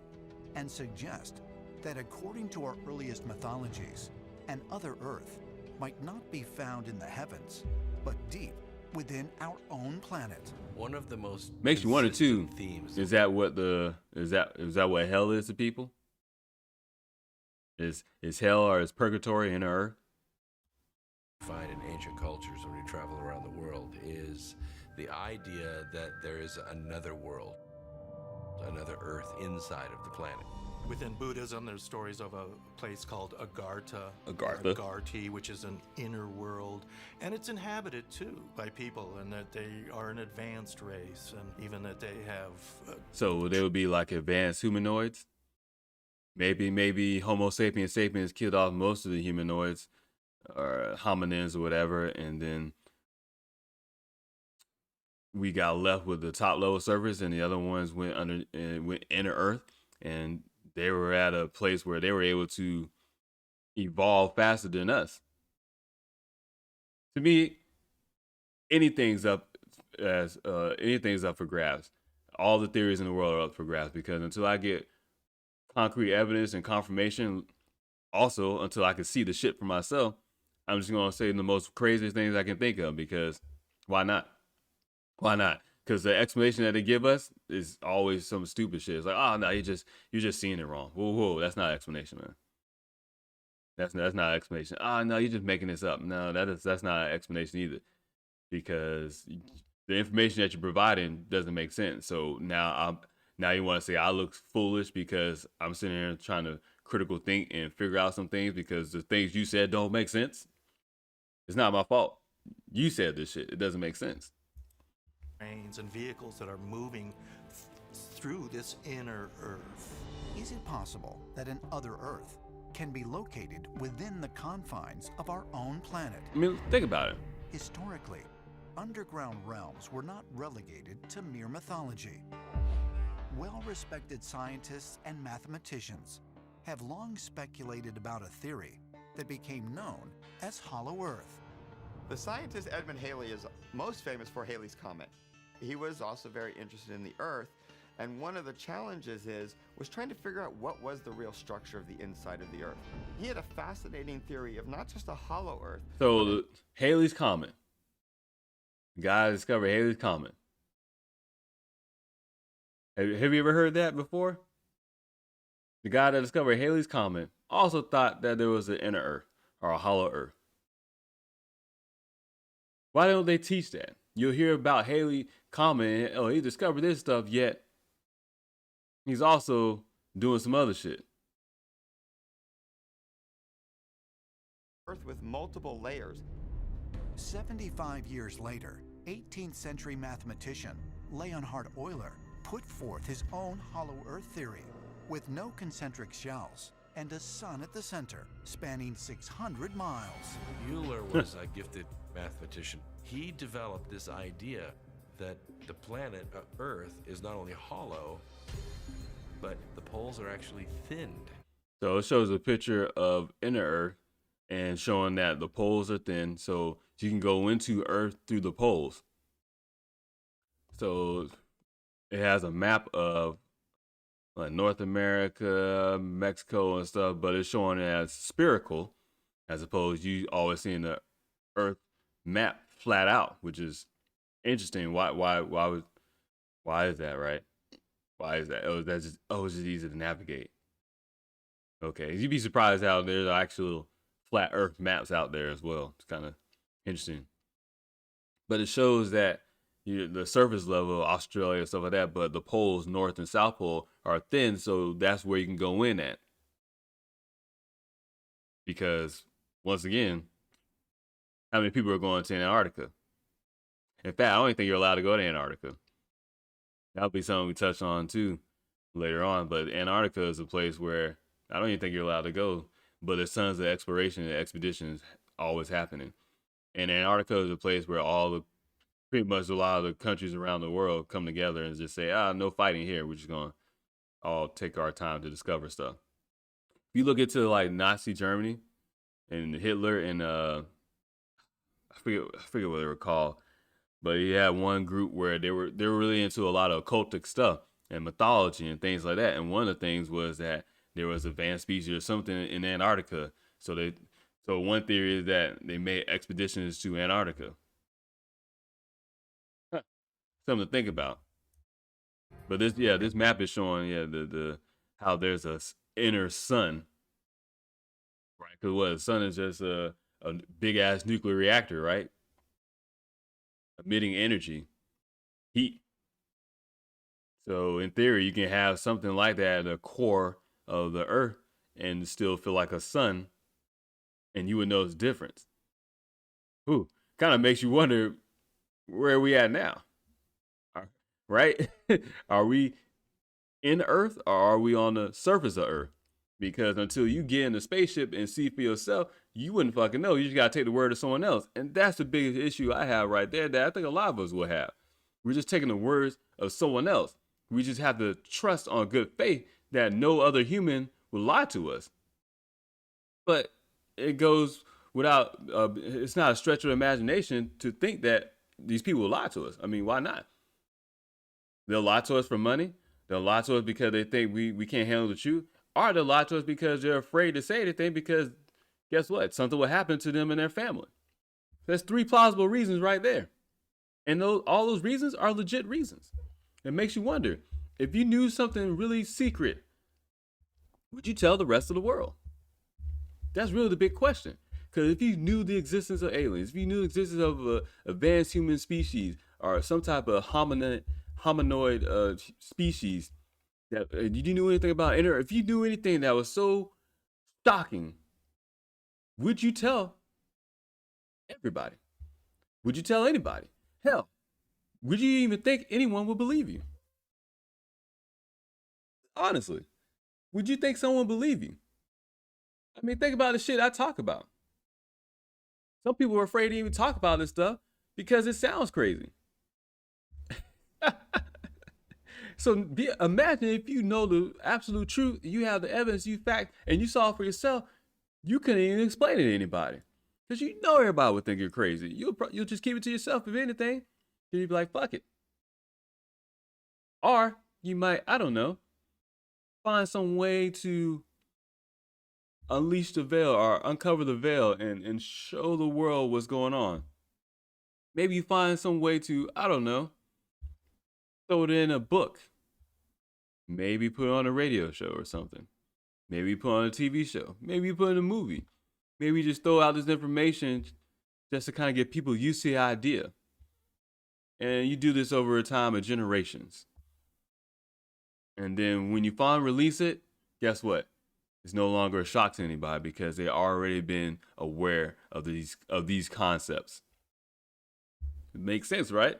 and suggest that according to our earliest mythologies, an other Earth might not be found in the heavens, but deep within our own planet. One of the most Makes you wonder too. consistent themes. Is that what hell is to people? Is hell or is purgatory in earth? Find in ancient cultures when we travel around the world is the idea that there is another world, another Earth inside of the planet. Within Buddhism, there's stories of a place called Agartha, Agartha. Agarthi, which is an inner world, and it's inhabited too by people, and that they are an advanced race, and even that they have. So they would be like advanced humanoids. Maybe Homo sapiens sapiens killed off most of the humanoids or hominins or whatever, and then we got left with the top level surface, and the other ones went inner Earth, and they were at a place where they were able to evolve faster than us. To me, anything's up for grabs. All the theories in the world are up for grabs, because until I get concrete evidence and confirmation, also until I can see the shit for myself, I'm just gonna say the most craziest things I can think of, because why not? Why not? Because the explanation that they give us is always some stupid shit. It's like, oh no, you're just seeing it wrong. Whoa, that's not explanation, man. That's not explanation. Oh no, you're just making this up. No, that's not an explanation either, because the information that you're providing doesn't make sense. So now you want to say I look foolish because I'm sitting here trying to critical think and figure out some things because the things you said don't make sense. It's not my fault. You said this shit. It doesn't make sense. Trains and vehicles that are moving through this inner Earth. Is it possible that an other Earth can be located within the confines of our own planet? I mean, think about it. Historically, underground realms were not relegated to mere mythology. Well-respected scientists and mathematicians have long speculated about a theory that became known as Hollow Earth. The scientist Edmund Halley is most famous for Halley's Comet. He was also very interested in the Earth, and one of the challenges was trying to figure out what was the real structure of the inside of the Earth. He had a fascinating theory of not just a hollow Earth. So Halley's Comet. The guy discovered Halley's Comet. Have you ever heard that before? The guy that discovered Halley's Comet also thought that there was an inner Earth or a hollow Earth. Why don't they teach that? You'll hear about Halley Comet, oh, he discovered this stuff, yet he's also doing some other shit. Earth with multiple layers. 75 years later, 18th century mathematician Leonhard Euler put forth his own hollow Earth theory with no concentric shells and a sun at the center spanning 600 miles. Euler was a gifted mathematician. He developed this idea that the planet Earth is not only hollow, but the poles are actually thinned. So it shows a picture of inner Earth and showing that the poles are thin, so you can go into Earth through the poles. So it has a map of like North America, Mexico, and stuff, but it's showing it as spherical, as opposed you always seeing the Earth map flat out, which is interesting. Why is that, right? Why is that? It's just easy to navigate. Okay, you'd be surprised how there's actual flat Earth maps out there as well. It's kind of interesting, but it shows that the surface level of Australia and stuff like that, but the poles, North and South Pole, are thin, so that's where you can go in at. Because once again, how many people are going to Antarctica? In fact, I don't even think you're allowed to go to Antarctica. That'll be something we touch on too later on. But Antarctica is a place where I don't even think you're allowed to go, but there's tons of exploration and expeditions always happening. And Antarctica is a place where pretty much a lot of the countries around the world come together and just say, no fighting here. We're just going to all take our time to discover stuff. If you look into like Nazi Germany and Hitler and I forget what they were called, but he had one group where they were really into a lot of occultic stuff and mythology and things like that. And one of the things was that there was advanced species or something in Antarctica. So one theory is that they made expeditions to Antarctica. Huh. Something to think about. But this map is showing the how there's a inner sun, right? Because what the sun is just a big ass nuclear reactor, right? Emitting energy, heat. So in theory, you can have something like that at the core of the Earth and still feel like a sun, and you would know the difference. Ooh, kind of makes you wonder where are we at now, right? Are we in Earth or are we on the surface of Earth? Because until you get in the spaceship and see for yourself, you wouldn't fucking know. You just gotta take the word of someone else, and that's the biggest issue I have right there. That I think a lot of us will have. We're just taking the words of someone else. We just have to trust on good faith that no other human will lie to us. But it goes without. It's not a stretch of imagination to think that these people will lie to us. I mean, why not? They'll lie to us for money. They'll lie to us because they think we can't handle the truth. Or they'll lie to us because they're afraid to say anything because guess what? Something will happen to them and their family. That's three plausible reasons right there. And all those reasons are legit reasons. It makes you wonder, if you knew something really secret, would you tell the rest of the world? That's really the big question. Because if you knew the existence of aliens, if you knew the existence of a advanced human species or some type of hominoid species, that you knew anything about if you knew anything that was so shocking, would you tell everybody? Would you tell anybody? Hell, would you even think anyone would believe you? Honestly, would you think someone would believe you? I mean, think about the shit I talk about. Some people are afraid to even talk about this stuff because it sounds crazy. So imagine if you know the absolute truth, you have the evidence, you fact, and you saw it for yourself, you couldn't even explain it to anybody. Because you know everybody would think you're crazy. You'll just keep it to yourself if anything. You'd be like, fuck it. Or you might, I don't know, find some way to unleash the veil or uncover the veil and show the world what's going on. Maybe you find some way to, I don't know, throw it in a book. Maybe put it on a radio show or something. Maybe put on a TV show. Maybe put in a movie. Maybe just throw out this information just to kind of get people used to the idea. And you do this over a time of generations. And then when you finally release it, guess what? It's no longer a shock to anybody because they already been aware of these concepts. It makes sense, right?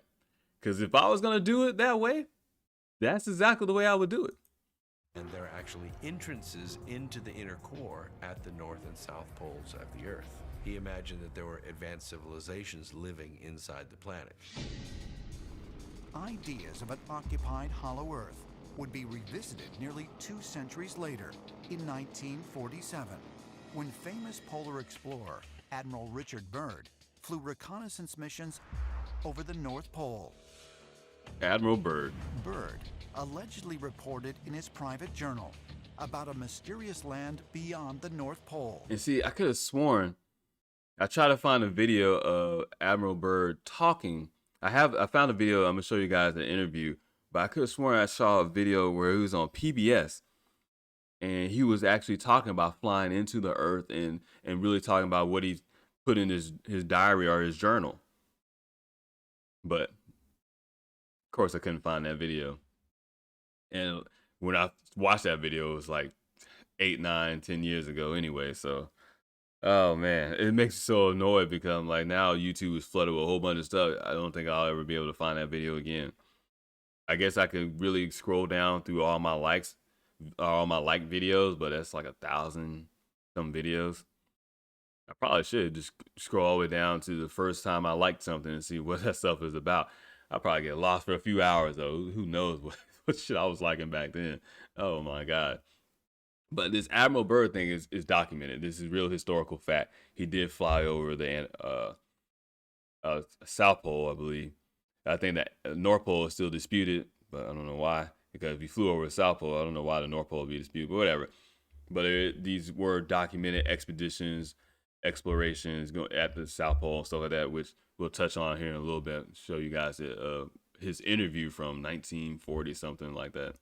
Because if I was gonna do it that way, that's exactly the way I would do it. And there are actually entrances into the inner core at the north and south poles of the Earth. He imagined that there were advanced civilizations living inside the planet. Ideas of an occupied hollow Earth would be revisited nearly 2 centuries later in 1947, when famous polar explorer Admiral Richard Byrd flew reconnaissance missions over the North Pole. Admiral Byrd. Byrd allegedly reported in his private journal about a mysterious land beyond the North Pole. And see, I could have sworn, I tried to find a video of Admiral Byrd talking. I found a video, I'm gonna show you guys an interview, but I could have sworn I saw a video where he was on PBS and he was actually talking about flying into the Earth and really talking about what he put in his diary or his journal. But of course I couldn't find that video. And when I watched that video, it was like 8, 9, 10 years ago anyway. So, oh man, it makes me so annoyed because I'm like, now YouTube is flooded with a whole bunch of stuff. I don't think I'll ever be able to find that video again. I guess I could really scroll down through all my likes, all my like videos, but that's like 1,000 some videos. I probably should just scroll all the way down to the first time I liked something and see what that stuff is about. I'll probably get lost for a few hours though. Who knows what shit I was liking back then. Oh my God. But this Admiral Byrd thing is documented. This is real historical fact. He did fly over the South Pole, I believe. I think that North Pole is still disputed, but I don't know why. Because if he flew over the South Pole, I don't know why the North Pole would be disputed, but whatever. But these were documented expeditions, explorations at the South Pole and stuff like that, which we'll touch on here in a little bit. Show you guys his interview from 1940, something like that.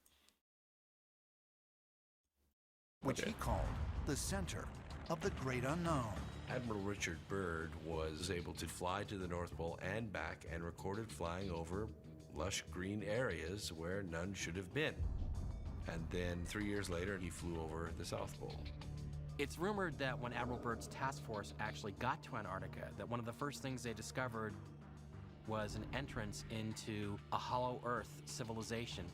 Which he called the center of the great unknown. Admiral Richard Byrd was able to fly to the North Pole and back and recorded flying over lush green areas where none should have been. And then 3 years later, he flew over the South Pole. It's rumored that when Admiral Byrd's task force actually got to Antarctica, that one of the first things they discovered was an entrance into a hollow Earth civilization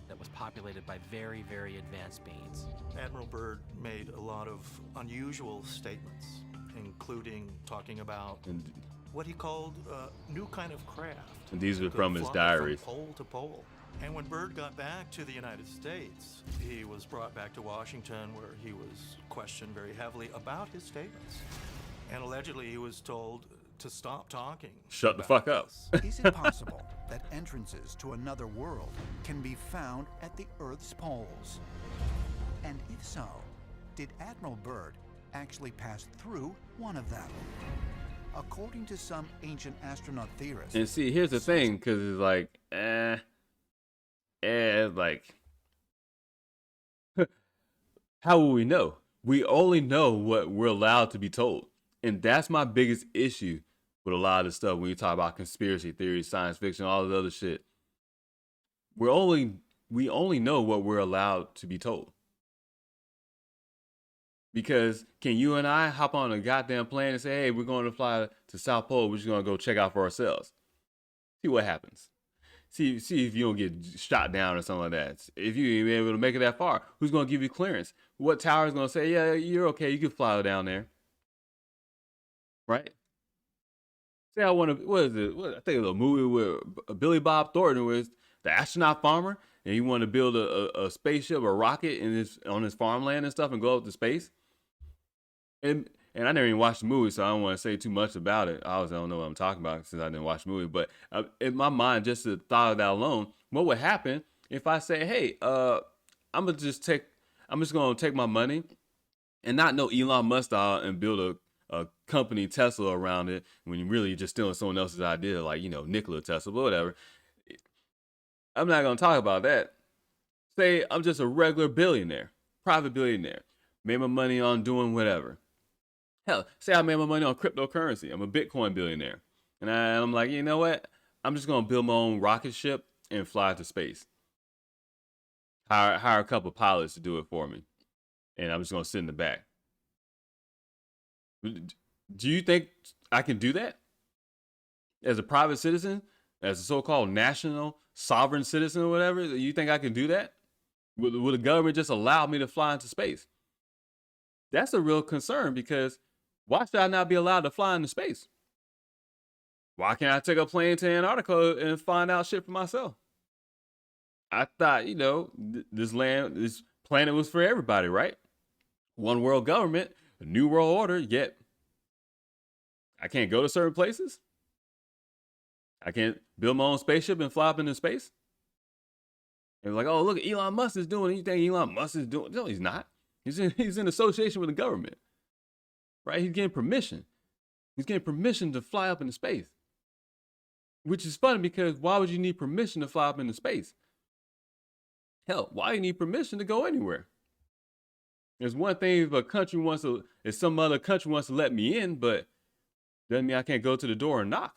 that was populated by very, very advanced beings. Admiral Byrd made a lot of unusual statements, including talking about what he called a new kind of craft. And these were that from could his fly diaries. From pole to pole. And when Byrd got back to the United States, he was brought back to Washington, where he was questioned very heavily about his statements. And allegedly he was told to stop talking. Shut the fuck up. Is it possible that entrances to another world can be found at the Earth's poles? And if so, did Admiral Byrd actually pass through one of them? According to some ancient astronaut theorists. And see, here's the thing, because it's like, like, how will we know? We only know what we're allowed to be told. And that's my biggest issue with a lot of stuff when you talk about conspiracy theories, science fiction, all this other shit. We only know what we're allowed to be told. Because can you and I hop on a goddamn plane and say, hey, we're going to fly to South Pole, we're just going to go check out for ourselves. See what happens. See if you don't get shot down or something like that. If you ain't able to make it that far, who's going to give you clearance? What tower is going to say, yeah, you're okay, you can fly down there. Right? Say I want to, I think it was a movie with Billy Bob Thornton was the astronaut farmer, and he wanted to build a spaceship, a rocket on his farmland and stuff and go up to space. And I never even watched the movie, so I don't want to say too much about it. I obviously don't know what I'm talking about since I didn't watch the movie. But in my mind, just the thought of that alone, what would happen if I say, hey, I'm just going to take my money and not know Elon Musk style and build a company, Tesla, around it, when you're really just stealing someone else's idea, like, Nikola Tesla, but whatever. I'm not going to talk about that. Say I'm just a regular billionaire, private billionaire, made my money on doing whatever. Hell, say I made my money on cryptocurrency. I'm a Bitcoin billionaire. And I'm like, you know what? I'm just going to build my own rocket ship and fly to space. Hire a couple pilots to do it for me. And I'm just going to sit in the back. Do you think I can do that? As a private citizen? As a so-called national sovereign citizen or whatever? You think I can do that? Would the government just allow me to fly into space? That's a real concern, because why should I not be allowed to fly into space? Why can't I take a plane to Antarctica and find out shit for myself? I thought, this planet was for everybody, right? One world government, a new world order, yet I can't go to certain places. I can't build my own spaceship and fly up into space. And like, oh, look, Elon Musk is doing it. You think Elon Musk is doing it? No, he's not. He's in association with the government, right? He's getting permission. He's getting permission to fly up into space, which is funny, because why would you need permission to fly up into space? Hell, why do you need permission to go anywhere? There's one thing if some other country wants to let me in, but doesn't mean I can't go to the door and knock.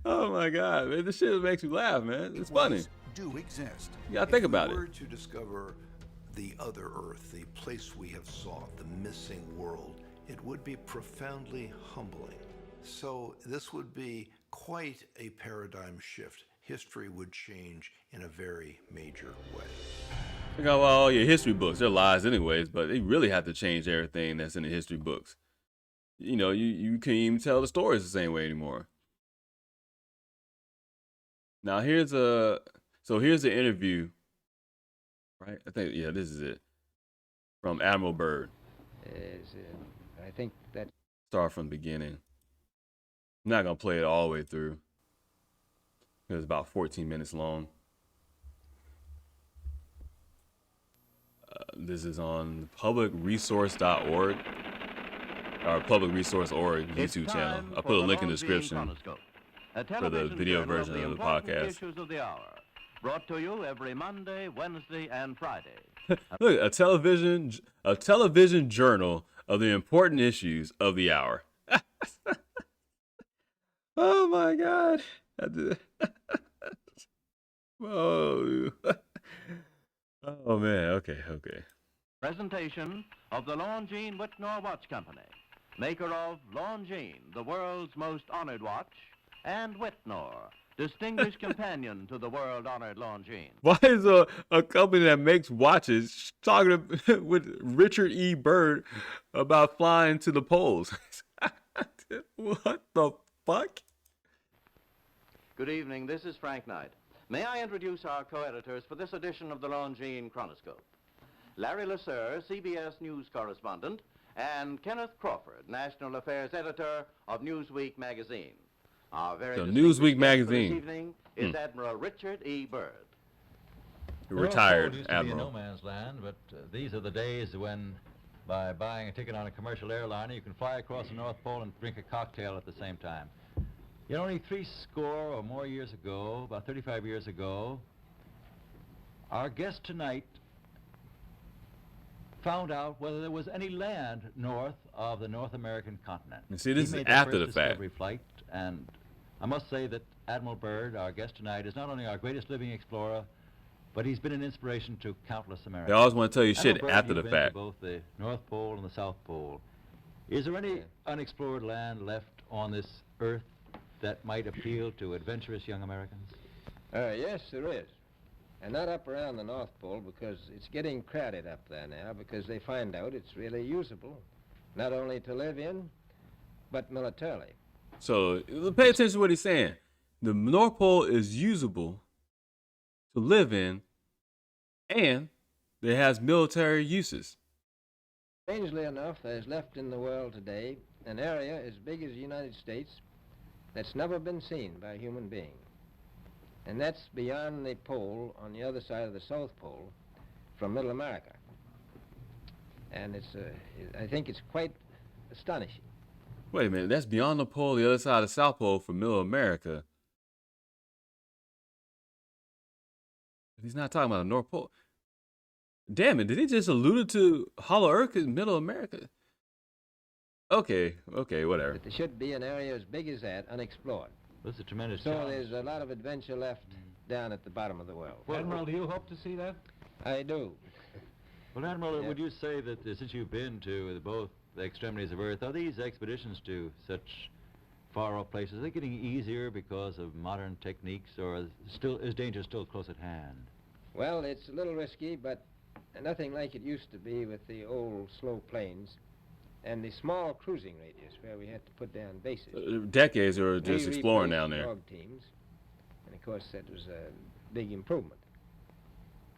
Oh my God, man, this shit makes me laugh, man. It's funny. Do exist. You gotta think about If we it. were to discover the other Earth, the place we have sought, the missing world, it would be profoundly humbling. So this would be quite a paradigm shift. History would change in a very major way. Think about all your history books. They're lies anyways, but they really have to change everything that's in the history books. You can't even tell the stories the same way anymore. Now here's the interview right? I think, yeah, this is it. From Admiral Byrd. I think that Start from the beginning. I'm not going to play it all the way through. It's about 14 minutes long. This is on publicresource.org, or publicresource.org YouTube channel. I'll put a link in the description for the video version of the podcast. Issues of the hour, brought to you every Monday, Wednesday, and Friday. Look, a television journal of the important issues of the hour. Oh my God. Oh. Oh man, okay. Presentation of the Longines Whitnor Watch Company, maker of Longines, the world's most honored watch, and Whitnor, distinguished companion to the world-honored Longines. Why is a company that makes watches talking with Richard E. Byrd about flying to the poles? What the fuck? Good evening, this is Frank Knight. May I introduce our co-editors for this edition of the Longines Chronoscope? Larry Lasser, CBS News correspondent, and Kenneth Crawford, National Affairs Editor of Newsweek magazine. Our very Newsweek magazine this evening is Admiral Richard E. Byrd. Retired used to be admiral. a no man's land, but these are the days when, by buying a ticket on a commercial airliner, you can fly across the North Pole and drink a cocktail at the same time. You know, only 30 or more years ago, about 35 years ago, our guest tonight found out whether there was any land north of the North American continent. You see, this He is made the after first the fact. discovery flight, and I must say that Admiral Byrd, our guest tonight, is not only our greatest living explorer, but he's been an inspiration to countless Americans. They always want to tell you shit Admiral Byrd, after the you've been to fact. both the North Pole and the South Pole. Is there any unexplored land left on this earth that might appeal to adventurous young Americans? Yes, there is. And not up around the North Pole, because it's getting crowded up there now, because they find out it's really usable, not only to live in, but militarily. So pay attention to what he's saying. The North Pole is usable to live in, and it has military uses. Strangely enough, there's left in the world today an area as big as the United States that's never been seen by a human being. And that's beyond the pole on the other side of the South Pole from Middle America. And I think it's quite astonishing. Wait a minute, that's beyond the pole, the other side of the South Pole for Middle America. He's not talking about the North Pole. Damn it, did he just allude to Hollow Earth in Middle America? Okay, whatever. But there should be an area as big as that unexplored. This is a tremendous So challenge. there's a lot of adventure left down at the bottom of the world. Admiral, do you hope to see that? I do. Well, Admiral, Yeah. would you say that since you've been to both the extremities of Earth, are these expeditions to such far-off places, are they getting easier because of modern techniques, or is danger still close at hand? Well, it's a little risky, but nothing like it used to be with the old slow planes and the small cruising radius where we had to put down bases. Decades they were just We exploring replaced down there. dog teams, and of course that was a big improvement.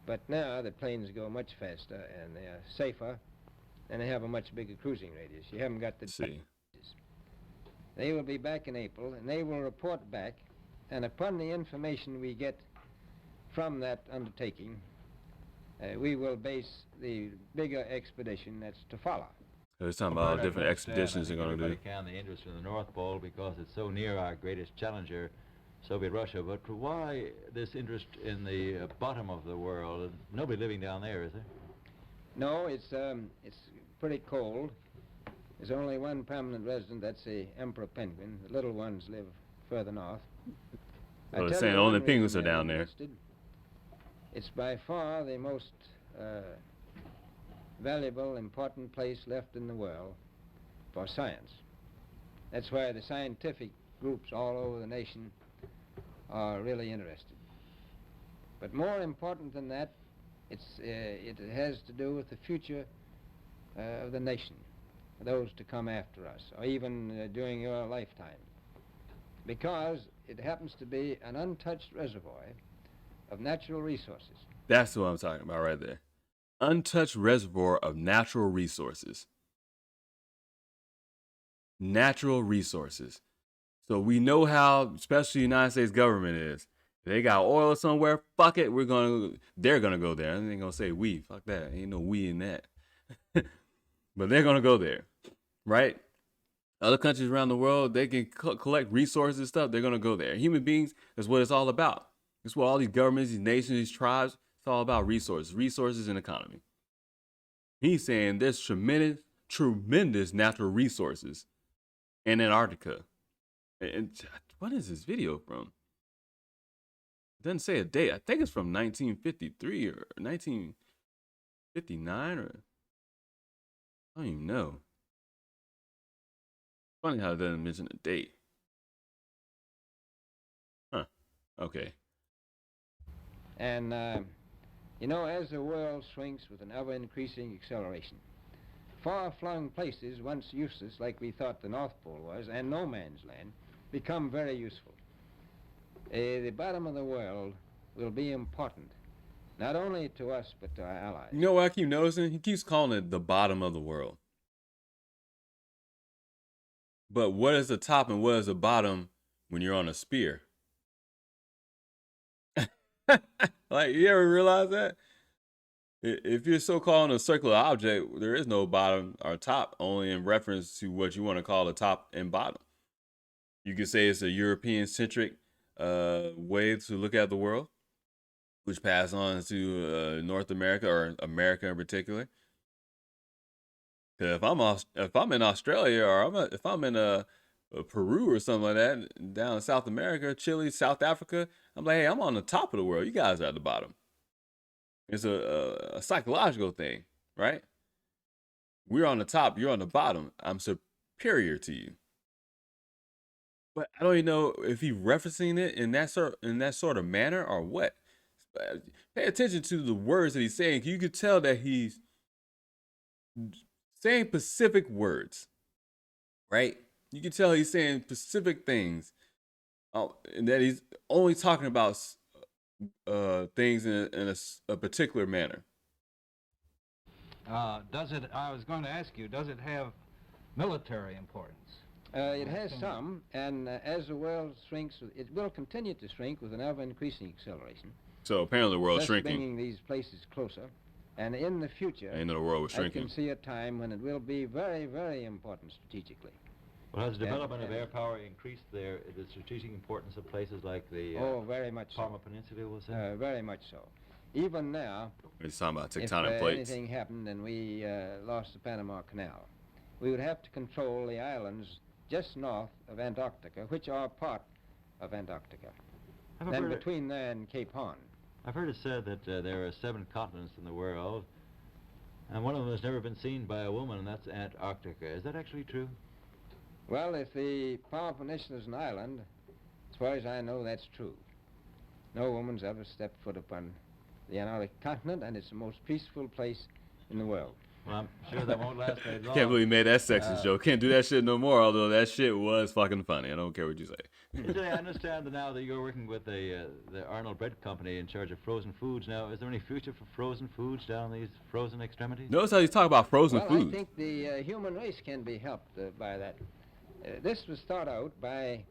But now the planes go much faster and they are safer, and they have a much bigger cruising radius. You haven't got the See. They will be back in April, and they will report back, and upon the information we get from that undertaking, we will base the bigger expedition that's to follow. They're talking about all different expeditions they're going to do. Everybody can the interest in the North Pole because it's so near our greatest challenger, Soviet Russia. But why this interest in the bottom of the world? Nobody living down there, is there? No, it's pretty cold. There's only one permanent resident, that's the emperor penguin. The little ones live further north. I Oh, they're tell saying you only one penguins reason are they're down there. interested. It's by far the most valuable, important place left in the world for science. That's why the scientific groups all over the nation are really interested. But more important than that, it has to do with the future of the nation, those to come after us, or even during your lifetime. Because it happens to be an untouched reservoir of natural resources. That's what I'm talking about right there. Untouched reservoir of natural resources. Natural resources. So we know how special the United States government is. They got oil somewhere. Fuck it. They're gonna go there. And they ain't gonna say we. Fuck that. Ain't no we in that. But they're gonna go there, right? Other countries around the world, they can collect resources and stuff. They're gonna go there. Human beings is what it's all about. It's what all these governments, these nations, these tribes. It's all about resources, and economy. He's saying there's tremendous natural resources in Antarctica. And what is this video from? It doesn't say a date. I think it's from 1953 or 1959 or I don't even know. Funny how it doesn't mention a date. Huh. Okay. And, as the world shrinks with an ever-increasing acceleration, far-flung places once useless, like we thought the North Pole was, and no man's land, become very useful. The bottom of the world will be important, not only to us, but to our allies. You know what I keep noticing? He keeps calling it the bottom of the world. But what is the top and what is the bottom when you're on a spear? Like, you ever realize that? If you're so calling a circular object, there is no bottom or top, only in reference to what you want to call the top and bottom. You could say it's a European-centric way to look at the world, which passed on to North America or America in particular. If I'm in Australia or if I'm in Peru or something like that, down in South America, Chile, South Africa, I'm like, hey, I'm on the top of the world. You guys are at the bottom. It's a psychological thing, right? We're on the top. You're on the bottom. I'm superior to you. But I don't even know if he's referencing it in that sort of manner or what. Pay attention to the words that he's saying. You could tell that he's saying specific words, right? You can tell he's saying specific things, and that he's only talking about things in a particular manner. I was going to ask you, does it have military importance? It has some, and as the world shrinks, it will continue to shrink with an ever-increasing acceleration. So apparently the world's thus shrinking. Bringing these places closer. And in the future, I know the world was shrinking. I can see a time when it will be very, very important strategically. Well, has the development of air power increased the strategic importance of places like the very much Parler so. Peninsula, was it? Very much so. Even now, he's talking about tectonic if plates. anything happened and we lost the Panama Canal, we would have to control the islands just north of Antarctica, which are part of Antarctica, and between there and Cape Horn. I've heard it said that there are 7 continents in the world, and one of them has never been seen by a woman, and that's Antarctica. Is that actually true? Well, if the Parler Peninsula is an island, as far as I know, that's true. No woman's ever stepped foot upon the Antarctic continent, and it's the most peaceful place in the world. Well, I'm sure that won't last very long. Can't believe he made that sexist joke. Can't do that shit no more, although that shit was fucking funny. I don't care what you say. I understand that now that you're working with the Arnold Bread Company in charge of frozen foods. Now, is there any future for frozen foods down these frozen extremities? Notice how you talk about frozen Well, foods. I think the human race can be helped by that. This was thought out by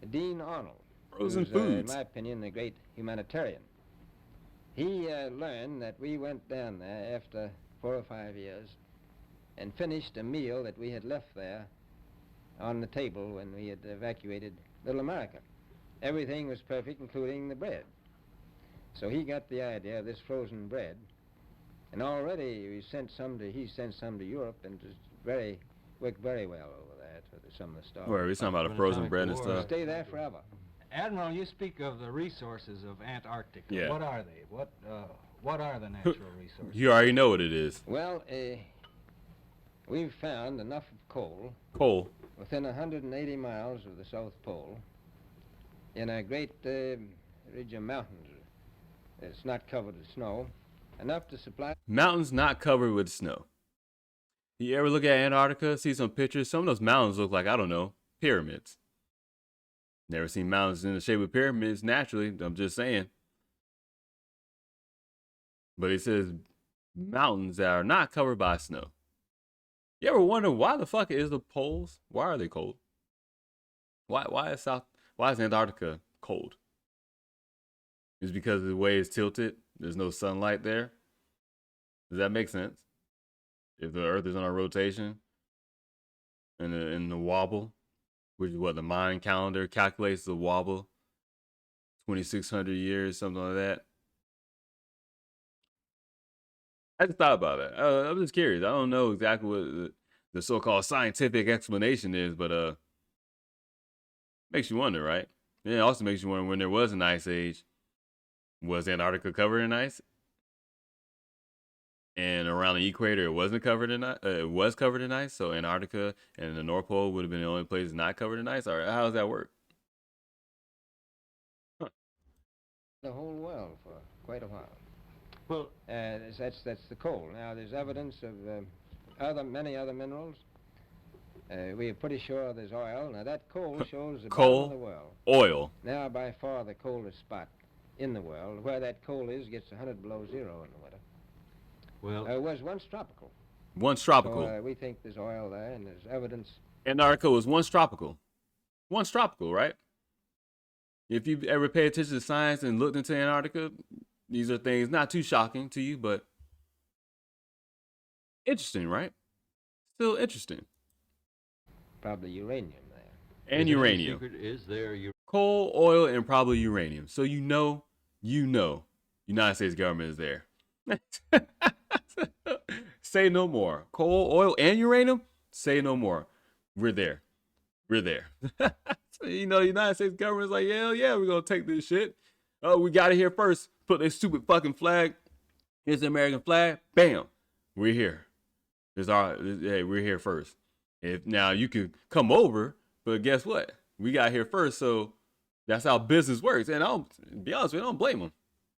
Dean Arnold, Frozen who's, foods. in my opinion, a great humanitarian. He learned that we went down there after 4 or 5 years and finished a meal that we had left there on the table when we had evacuated Little America. Everything was perfect, including the bread. So he got the idea of this frozen bread, and already he sent some to Europe, and it worked very well over there to some of the stuff. Where are we talking about the frozen bread and stuff? Stay there forever. Admiral, you speak of the resources of Antarctica. Yeah. What are they? What are the natural resources? You already know what it is. Well, we've found enough of coal. Coal. Within 180 miles of the South Pole, in a great ridge of mountains. It's not covered with snow. Enough to supply... Mountains not covered with snow. You ever look at Antarctica, see some pictures? Some of those mountains look like, I don't know, pyramids. Never seen mountains in the shape of pyramids naturally. I'm just saying. but it says mountains that are not covered by snow. You ever wonder why the fuck is the poles? Why are they cold? Why is Antarctica cold? Is it because of the way it's tilted? There's no sunlight there. Does that make sense? If the Earth is on a rotation and the wobble, which is what the Mayan calendar calculates the wobble, 2,600 years, something like that. I just thought about it. I'm just curious. I don't know exactly what the so-called scientific explanation is, but makes you wonder, right? Yeah, it also makes you wonder when there was an ice age, was Antarctica covered in ice? And around the equator, it wasn't covered in ice. It was covered in ice, so Antarctica and the North Pole would have been the only places not covered in ice. Or how does that work? Huh. The whole world for quite a while. Well, that's the coal. Now there's evidence of many other minerals. We are pretty sure there's oil. Now that coal shows the bottom of the world. Oil. Now by far the coldest spot in the world. Where that coal is gets 100 below zero in the winter. Well, it was once tropical. Once tropical. So, we think there's oil there, and there's evidence. Antarctica was once tropical. Once tropical, right? If you ever pay attention to science and looked into Antarctica, these are things not too shocking to you, but interesting, right? Still interesting. Probably uranium there. And uranium. Is there coal, oil, and probably uranium. So you know, United States government is there. Say no more. Coal, oil, and uranium? Say no more. We're there. We're there. So, the United States government's like, hell yeah, we're going to take this shit. Oh, we got it here first. Put this stupid fucking flag. Here's the American flag. Bam. We're here. Hey, we're here first. If now you could come over, but guess what? We got here first, so that's how business works. And I'll be honest with you, I don't blame them.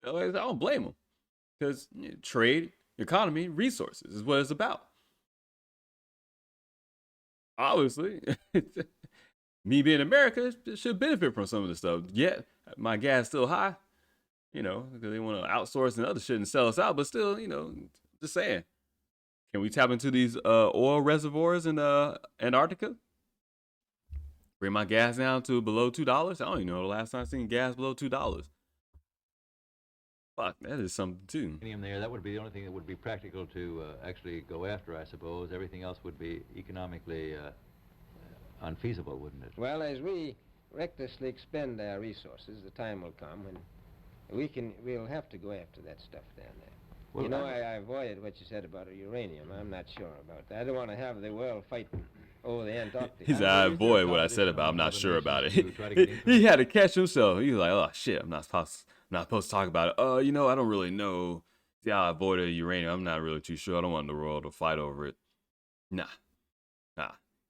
I don't blame them. Because trade, economy, resources is what it's about. Obviously, me being America should benefit from some of this stuff. Yet, my gas is still high, because they want to outsource and other shit and sell us out. But still, just saying. Can we tap into these oil reservoirs in Antarctica? Bring my gas down to below $2? I don't even know the last time I seen gas below $2. Fuck, that is something too. There, that would be the only thing that would be practical to actually go after, I suppose. Everything else would be economically unfeasible, wouldn't it? Well, as we recklessly expend our resources, the time will come when we'll have to go after that stuff down there. Well, I avoided what you said about uranium. I'm not sure about that. I don't want to have the world fighting over the Antarctic. He said, I avoid what I said about. I'm not sure about it. He had to catch himself. He was like, oh shit, I'm not supposed to talk about it. I don't really know. Yeah, I avoided uranium. I'm not really too sure. I don't want the world to fight over it. Nah.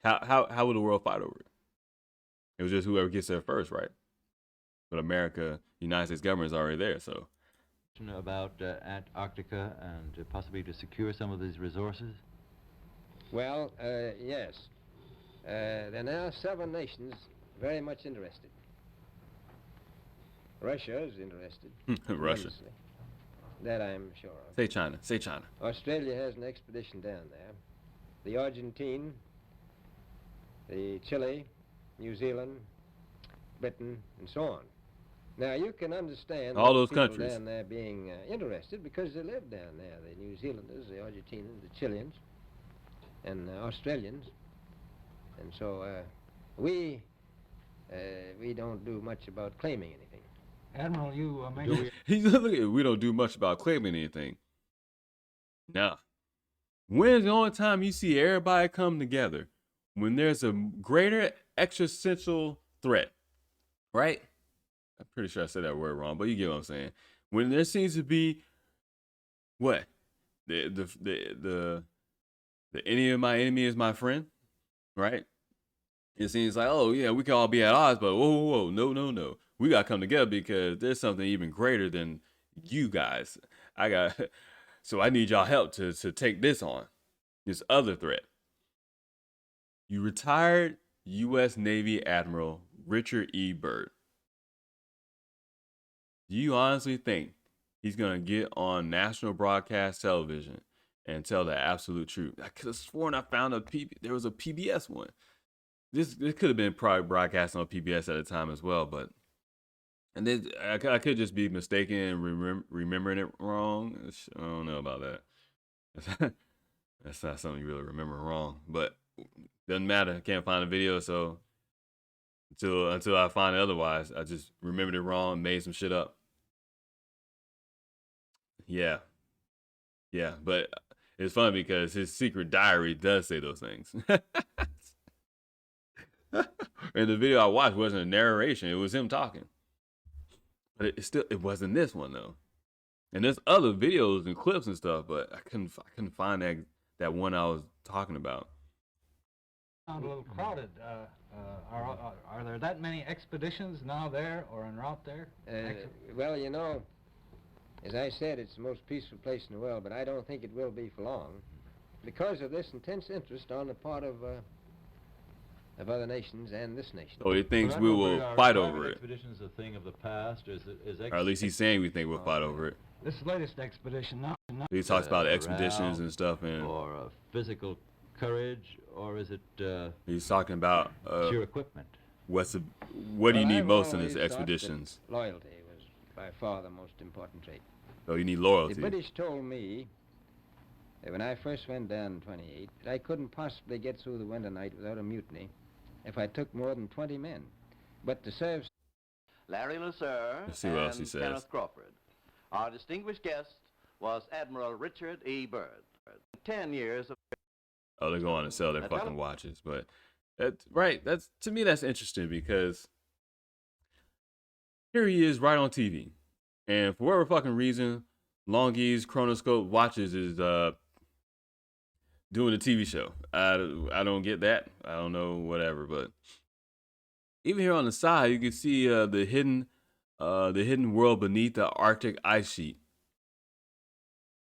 How would the world fight over it? It was just whoever gets there first, right? But America, United States government is already there, so. About Antarctica and possibly to secure some of these resources? Well, yes. There are now 7 nations very much interested. Russia is interested. Russia. That I'm sure of. Say China. Say China. Australia has an expedition down there. The Argentine, the Chile, New Zealand, Britain, and so on. Now, you can understand all those people countries down there being interested because they live down there. The New Zealanders, the Argentinians, the Chileans, and Australians. And so we don't do much about claiming anything. Admiral, you mentioned... We don't do much about claiming anything. Now, when's the only time you see everybody come together? When there's a greater existential threat, right? I'm pretty sure I said that word wrong, but you get what I'm saying. When there seems to be what? The enemy of my enemy is my friend, right? It seems like, oh yeah, we can all be at odds, but whoa, no. We gotta come together because there's something even greater than you guys. So I need y'all help to take this on, this other threat. You retired U.S. Navy Admiral Richard E. Byrd. Do you honestly think he's gonna get on national broadcast television and tell the absolute truth. I could have sworn I found there was a PBS one. This could have been probably broadcast on PBS at the time as well, but and then I could just be mistaken and remembering it wrong. I don't know about that. That's not something you really remember wrong, but doesn't matter. I can't find a video, so until I find it otherwise, I just remembered it wrong, made some shit up. Yeah, but it's funny because his secret diary does say those things. And the video I watched wasn't a narration; it was him talking. But it wasn't this one though. And there's other videos and clips and stuff, but I couldn't find that one I was talking about. Sound a little crowded. Are there that many expeditions now there or en route there? Well, you know, as I said, it's the most peaceful place in the world, but I don't think it will be for long because of this intense interest on the part of other nations and this nation. So he thinks we will fight over it. Expedition is a thing of the past, or at least he's saying we think we'll fight over it. This latest expedition now. He talks about expeditions and stuff, or physical courage, or is it? He's talking about sheer equipment. What do you need most in his expeditions? Loyalty was by far the most important trait. So you need loyalty. The British told me that when I first went down in 28, that I couldn't possibly get through the winter night without a mutiny if I took more than 20 men. But to serve Larry LeSueur Let's see what else he and says. Kenneth Crawford. Our distinguished guest was Admiral Richard E. Byrd. 10 years of... Oh, they're going to sell their fucking watches. But that's to me that's interesting because here he is right on TV. And for whatever fucking reason, Longyear's Chronoscope Watches is doing a TV show. I don't get that. I don't know, whatever. But even here on the side, you can see the hidden world beneath the Arctic ice sheet.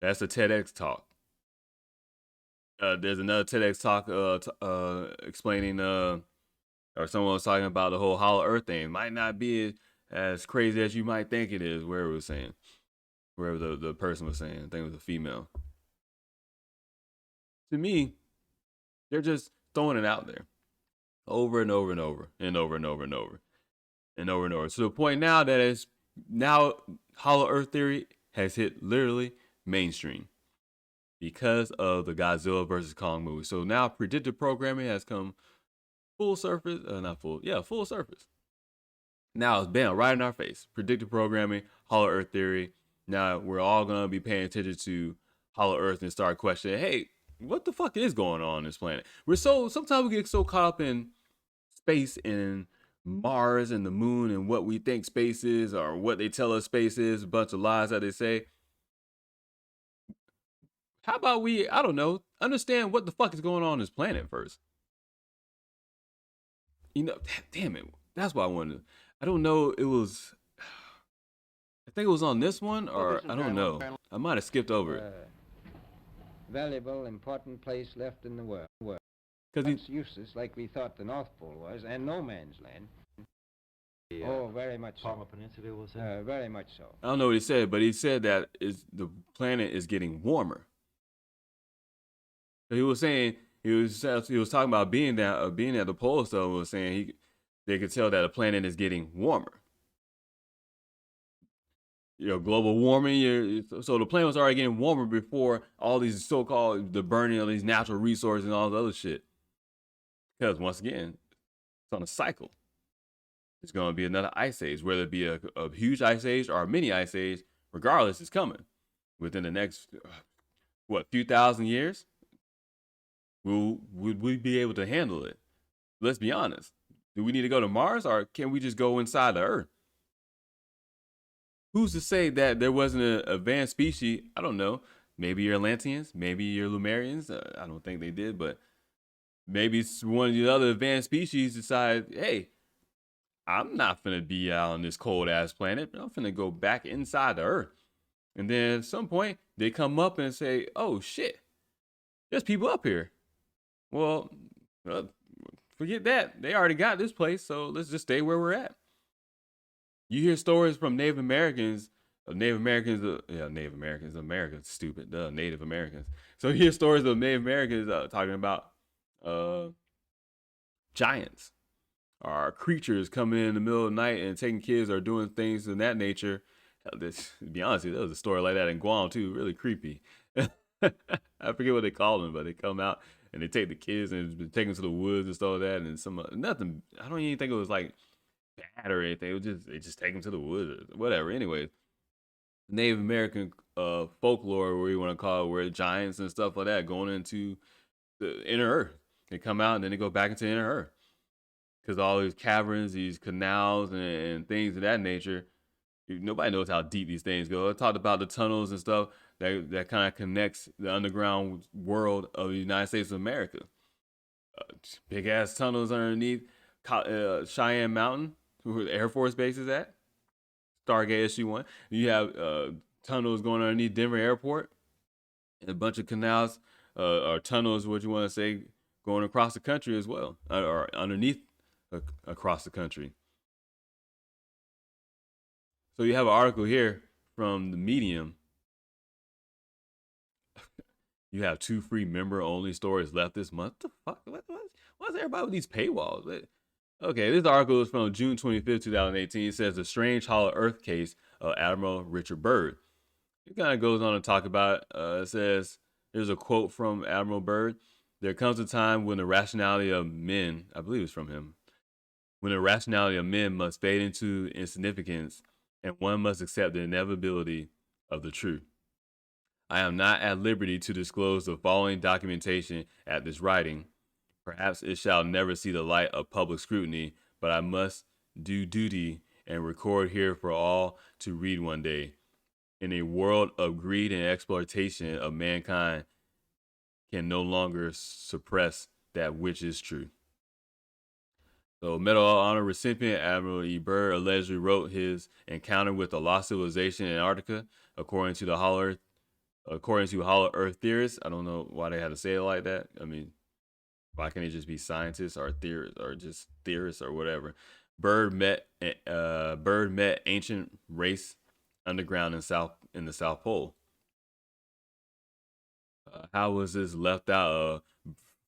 That's a TEDx talk. There's another TEDx talk explaining, or someone was talking about the whole Hollow Earth thing. It might not be as crazy as you might think it is, wherever the person was saying. I think it was a female. To me, they're just throwing it out there over and over and over and over and over and over and over and over. To the point now that Hollow Earth theory has hit literally mainstream because of the Godzilla versus Kong movie. So now predictive programming has come full surface. Full surface. Now it's bam, right in our face. Predictive programming, Hollow Earth theory. Now we're all going to be paying attention to Hollow Earth and start questioning, hey, what the fuck is going on this planet? Sometimes we get so caught up in space and Mars and the moon and what we think space is or what they tell us space is, a bunch of lies that they say. How about we, I don't know, understand what the fuck is going on this planet first? You know, damn it. That's what I wanted. I don't know. I think it was on this one, or I don't know. I might have skipped over it. Valuable, important place left in the world. Because it's useless like we thought the North Pole was, and no man's land. Very much so. Parler Peninsula was that? Very much so. I don't know what he said, but he said that the planet is getting warmer. So he was saying he was talking about being at the pole. So he was saying they could tell that the planet is getting warmer. You know, global warming. So the planet was already getting warmer before all these so-called the burning of these natural resources and all the other shit. Because once again, it's on a cycle. It's going to be another ice age, whether it be a huge ice age or a mini ice age. Regardless, it's coming within the next few thousand years. Would we be able to handle it? Let's be honest. Do we need to go to Mars, or can we just go inside the Earth? Who's to say that there wasn't an advanced species? I don't know. Maybe you're Atlanteans, maybe you're Lumerians. I don't think they did, but maybe one of the other advanced species decided, hey, I'm not finna be out on this cold ass planet. I'm finna go back inside the Earth. And then at some point they come up and say, oh shit, there's people up here. Well, forget that. They already got this place, so let's just stay where we're at. You hear stories from Native Americans Native Americans, Native Americans, Americans, stupid, duh, Native Americans. So here's stories of Native Americans talking about uh, giants or creatures coming in the middle of the night and taking kids or doing things in that nature. Hell, this, to be honest, there was a story like that in Guam too, really creepy. I forget what they call them, but they come out and they take the kids and take them to the woods and stuff like that, and some nothing. I don't even think it was like bad or anything. It was just they just take them to the woods or whatever. Anyways, Native American folklore, where you want to call it, where giants and stuff like that going into the inner earth. They come out and then they go back into inner earth because all these caverns, these canals, and things of that nature. Nobody knows how deep these things go. I talked about the tunnels and stuff that kind of connects the underground world of the United States of America. Big ass tunnels underneath Cheyenne Mountain, where the Air Force Base is at. Stargate SG-1. You have tunnels going underneath Denver Airport, and a bunch of canals or tunnels, what you want to say, going across the country as well, or underneath across the country. So you have an article here from the Medium. You have 2 free member-only stories left this month. The fuck? What's everybody with these paywalls? Okay, this article is from June 25th, 2018. It says the strange hollow earth case of Admiral Richard Byrd. It kind of goes on to talk about it. It says, here's a quote from Admiral Byrd. There comes a time when the rationality of men, I believe it's from him, when the rationality of men must fade into insignificance and one must accept the inevitability of the truth. I am not at liberty to disclose the following documentation at this writing. Perhaps it shall never see the light of public scrutiny, but I must do duty and record here for all to read one day. In a world of greed and exploitation of mankind can no longer suppress that which is true. So, Medal of Honor recipient Admiral E. Byrd allegedly wrote his encounter with a lost civilization in Antarctica, according to Hollow Earth theorists. I don't know why they had to say it like that. I mean, why can't it just be scientists or theorists or just theorists or whatever? Byrd met ancient race underground in the South Pole. How was this left out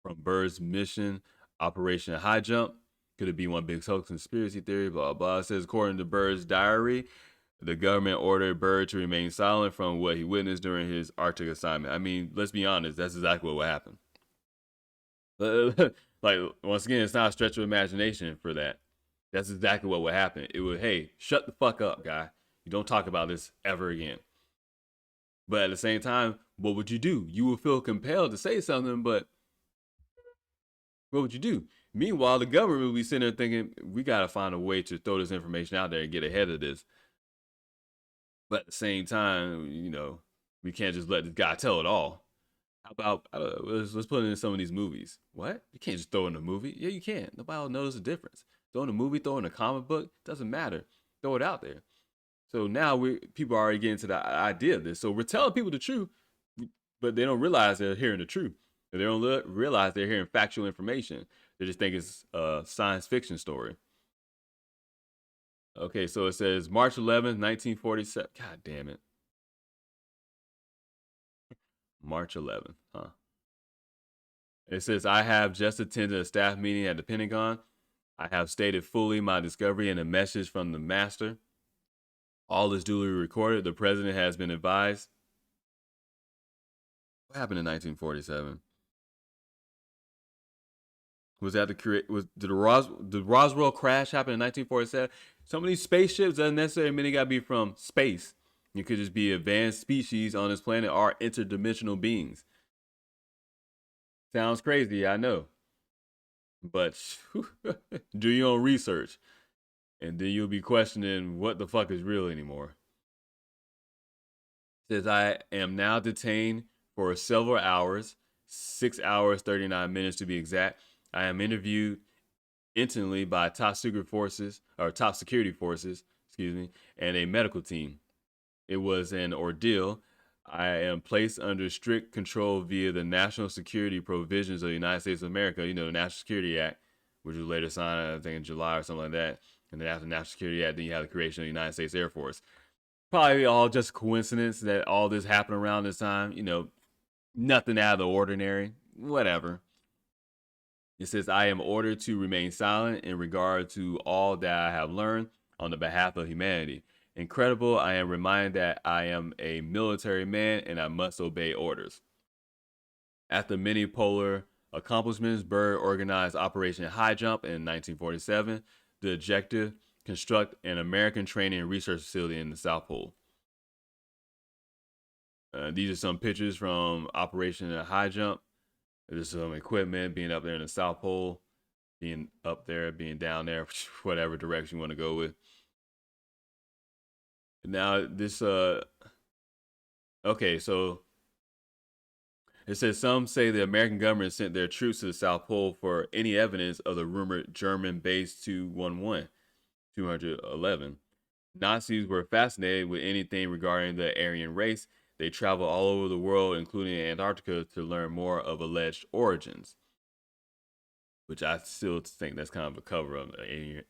from Byrd's mission, Operation High Jump? Could it be one big hoax conspiracy theory? Blah, blah. It says, according to Byrd's diary, the government ordered Byrd to remain silent from what he witnessed during his Arctic assignment. I mean, let's be honest. That's exactly what happened. Like, once again, it's not a stretch of imagination for that. That's exactly what would happen. It would, hey, shut the fuck up, guy. You don't talk about this ever again. But at the same time, what would you do? You would feel compelled to say something, but what would you do? Meanwhile, the government would be sitting there thinking, we got to find a way to throw this information out there and get ahead of this. But at the same time, you know, we can't just let this guy tell it all. How about, let's put it in some of these movies. What? You can't just throw in a movie. Yeah, you can. Nobody will notice the difference. Throw in a movie, throw in a comic book, doesn't matter. Throw it out there. So now people are already getting to the idea of this. So we're telling people the truth, but they don't realize they're hearing the truth. They don't realize they're hearing factual information. They just think it's a science fiction story. Okay, so it says March 11th, 1947. God damn it. March 11th, huh? It says, I have just attended a staff meeting at the Pentagon. I have stated fully my discovery in a message from the master. All is duly recorded. The president has been advised. What happened in 1947? Was that did the Roswell crash happen in 1947? Some of these spaceships doesn't necessarily mean they gotta be from space. It could just be advanced species on this planet or interdimensional beings. Sounds crazy, I know. But do your own research. And then you'll be questioning what the fuck is real anymore. It says, I am now detained for several hours, 6 hours, 39 minutes to be exact. I am interviewed intently by top security forces, and a medical team. It was an ordeal. I am placed under strict control via the national security provisions of the United States of America, you know, the National Security Act, which was later signed, I think, in July or something like that. And then after the National Security Act, then you have the creation of the United States Air Force. probably all just coincidence that all this happened around this time. You know, nothing out of the ordinary. Whatever. It says, I am ordered to remain silent in regard to all that I have learned on the behalf of humanity. Incredible, I am reminded that I am a military man and I must obey orders. After many polar accomplishments, Byrd organized Operation High Jump in 1947. The objective, construct an American training and research facility in the South Pole. These are some pictures from Operation High Jump. There's some equipment being up there in the South Pole, being up there, being down there, whatever direction you want to go with. Now this, okay, so it says some say the American government sent their troops to the South Pole for any evidence of the rumored German base 211. Nazis were fascinated with anything regarding the Aryan race. They traveled all over the world, including Antarctica, to learn more of alleged origins. Which I still think that's kind of a cover of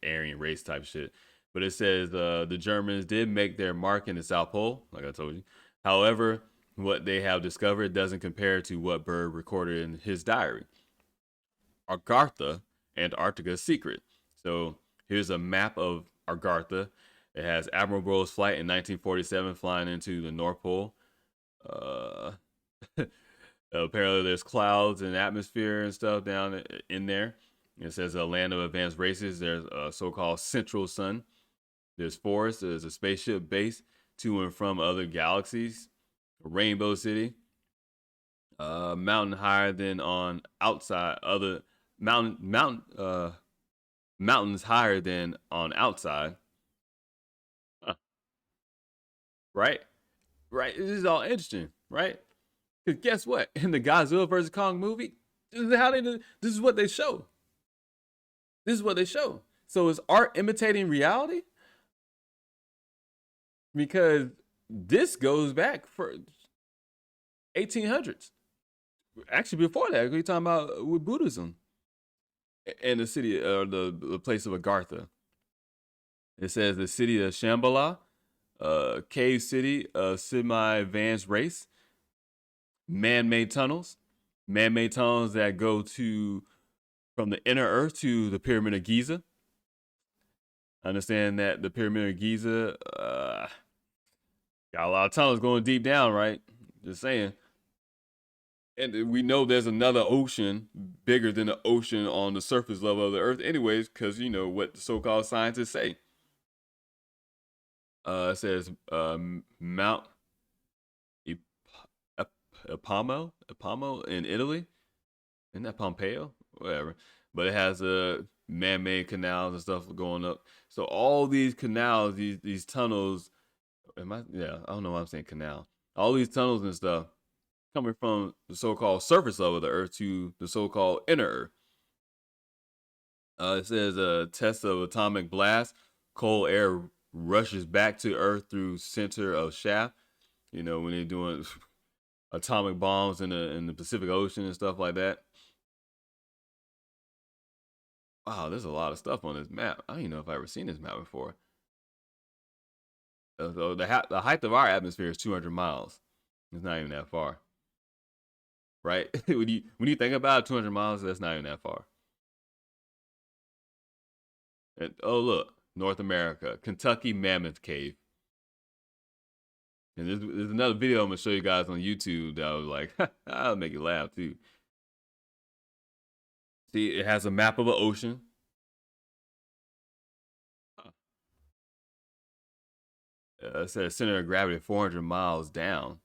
Aryan race type shit. But it says the Germans did make their mark in the South Pole, like I told you. However, what they have discovered doesn't compare to what Byrd recorded in his diary. Agartha, Antarctica's secret. So here's a map of Agartha. It has Admiral Bro's flight in 1947 flying into the North Pole. Apparently there's clouds and atmosphere and stuff down in there. It says a land of advanced races. There's a so-called central sun. There's forests. There's a spaceship base to and from other galaxies. A rainbow city. Mountain higher than on outside. Other mountains higher than on outside. Huh. Right? Right? This is all interesting, right? Because guess what? In the Godzilla vs. Kong movie, this is how they do. This is what they show. This is what they show. So is art imitating reality? Because this goes back for 1800s. Actually, before that, we're talking about with Buddhism and the city or the place of Agartha. It says the city of Shambhala, cave city, semi-advanced race. Man-made tunnels that go from the inner earth to the Pyramid of Giza. I understand that the Pyramid of Giza got a lot of tunnels going deep down, right? Just saying. And we know there's another ocean bigger than the ocean on the surface level of the earth anyways, because you know what the so-called scientists say. It says Mount Apamo in Italy. Isn't that Pompeo? Whatever. But it has man-made canals and stuff going up. So all these canals, these tunnels, I don't know why I'm saying canal. All these tunnels and stuff coming from the so-called surface level of the earth to the so-called inner earth. It says a test of atomic blast. Cold air rushes back to earth through center of shaft. You know, when they're doing atomic bombs in the Pacific Ocean and stuff like that. Wow, there's a lot of stuff on this map. I don't even know if I've ever seen this map before. So the height of our atmosphere is 200 miles. It's not even that far, right? when you think about 200 miles, that's not even that far. And, oh look, North America, Kentucky Mammoth Cave. And there's another video I'm gonna show you guys on YouTube that I was like, I'll make you laugh too. See, it has a map of an ocean. It says center of gravity 400 miles down.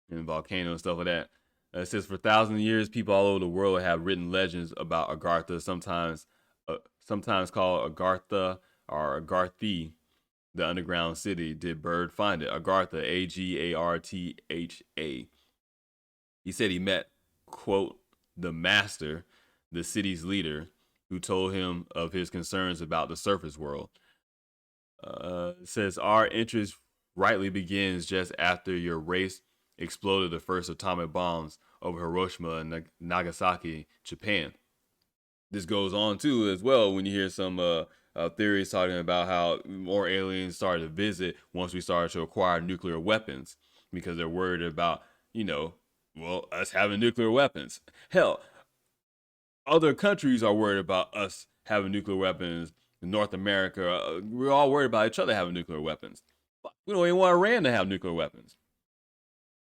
And volcano and stuff like that. It says for thousands of years, people all over the world have written legends about Agartha, sometimes called Agartha or Agarthi, the underground city. Did Byrd find it? Agartha, Agartha. He said he met, quote, the master, the city's leader, who told him of his concerns about the surface world. It says our interest rightly begins just after your race exploded the first atomic bombs over Hiroshima and Nagasaki, Japan. This goes on too as well when you hear some theories talking about how more aliens started to visit once we started to acquire nuclear weapons because they're worried about, well, us having nuclear weapons. Hell, other countries are worried about us having nuclear weapons. North America, we're all worried about each other having nuclear weapons. We don't even want Iran to have nuclear weapons,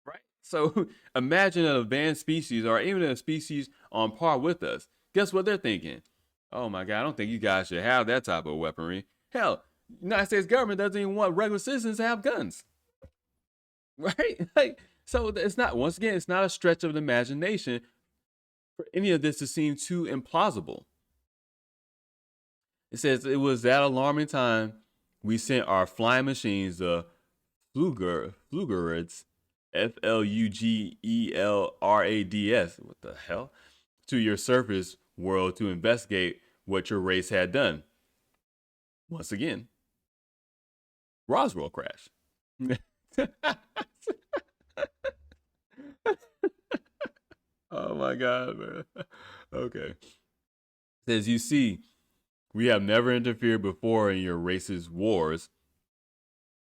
right? So imagine an advanced species or even a species on par with us. Guess what they're thinking? Oh my God, I don't think you guys should have that type of weaponry. Hell, United States government doesn't even want regular citizens to have guns, right? Like, so it's not, once again, it's not a stretch of the imagination for any of this to seem too implausible. It says it was that alarming time we sent our flying machines, the Flugerads, Flugelrads, what the hell, to your surface world to investigate what your race had done. Once again, Roswell crash. Oh my God, man. Okay. It says, you see, we have never interfered before in your race's wars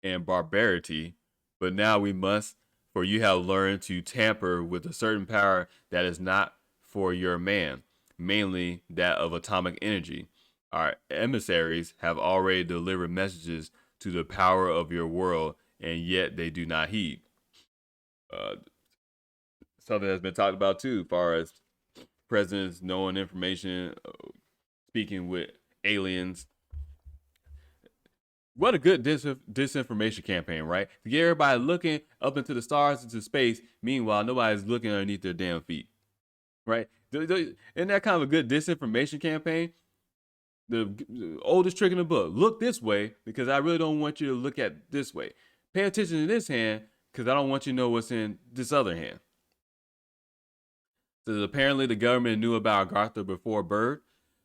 and barbarity, but now we must, for you have learned to tamper with a certain power that is not for your man, mainly that of atomic energy. Our emissaries have already delivered messages to the power of your world, and yet they do not heed. Something that's been talked about too, as far as presidents knowing information, speaking with aliens. What a good disinformation campaign, right? To get everybody looking up into the stars, into space. Meanwhile, nobody's looking underneath their damn feet, right? Isn't that kind of a good disinformation campaign? The oldest trick in the book. Look this way because I really don't want you to look at this way. Pay attention to this hand because I don't want you to know what's in this other hand. So apparently the government knew about Agartha before Byrd.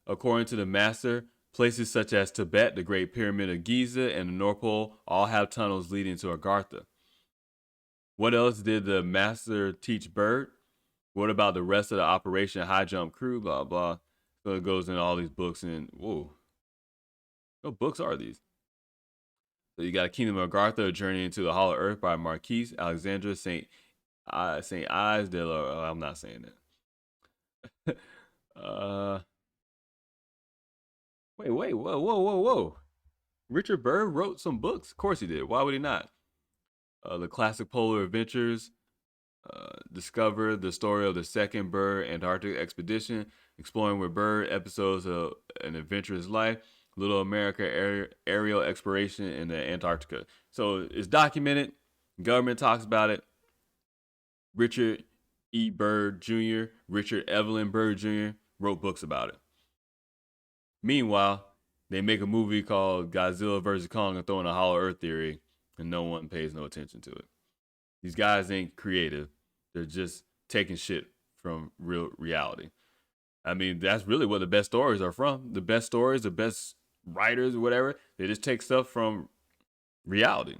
According to the master, places such as Tibet, the Great Pyramid of Giza, and the North Pole all have tunnels leading to Agartha. What else did the master teach Byrd? What about the rest of the Operation High Jump crew? Blah, blah. So it goes in all these books and, whoa. What books are these? So you got Kingdom of Agartha, A Journey into the Hollow Earth by Marquise Alexandra Saint Ives de la, I'm not saying that. Wait, whoa. Richard Byrd wrote some books? Of course he did. Why would he not? The Classic Polar Adventures, Discover the Story of the Second Byrd Antarctic Expedition, Exploring with Byrd, Episodes of an Adventurous Life, Little America Aerial Exploration in the Antarctica. So it's documented. Government talks about it. Richard E. Byrd Jr., Richard Evelyn Byrd Jr. wrote books about it. Meanwhile, they make a movie called Godzilla vs. Kong and throw in a hollow earth theory, and no one pays no attention to it. These guys ain't creative. They're just taking shit from real reality. I mean, that's really what the best stories are from. The best stories, the best writers, or whatever, they just take stuff from reality.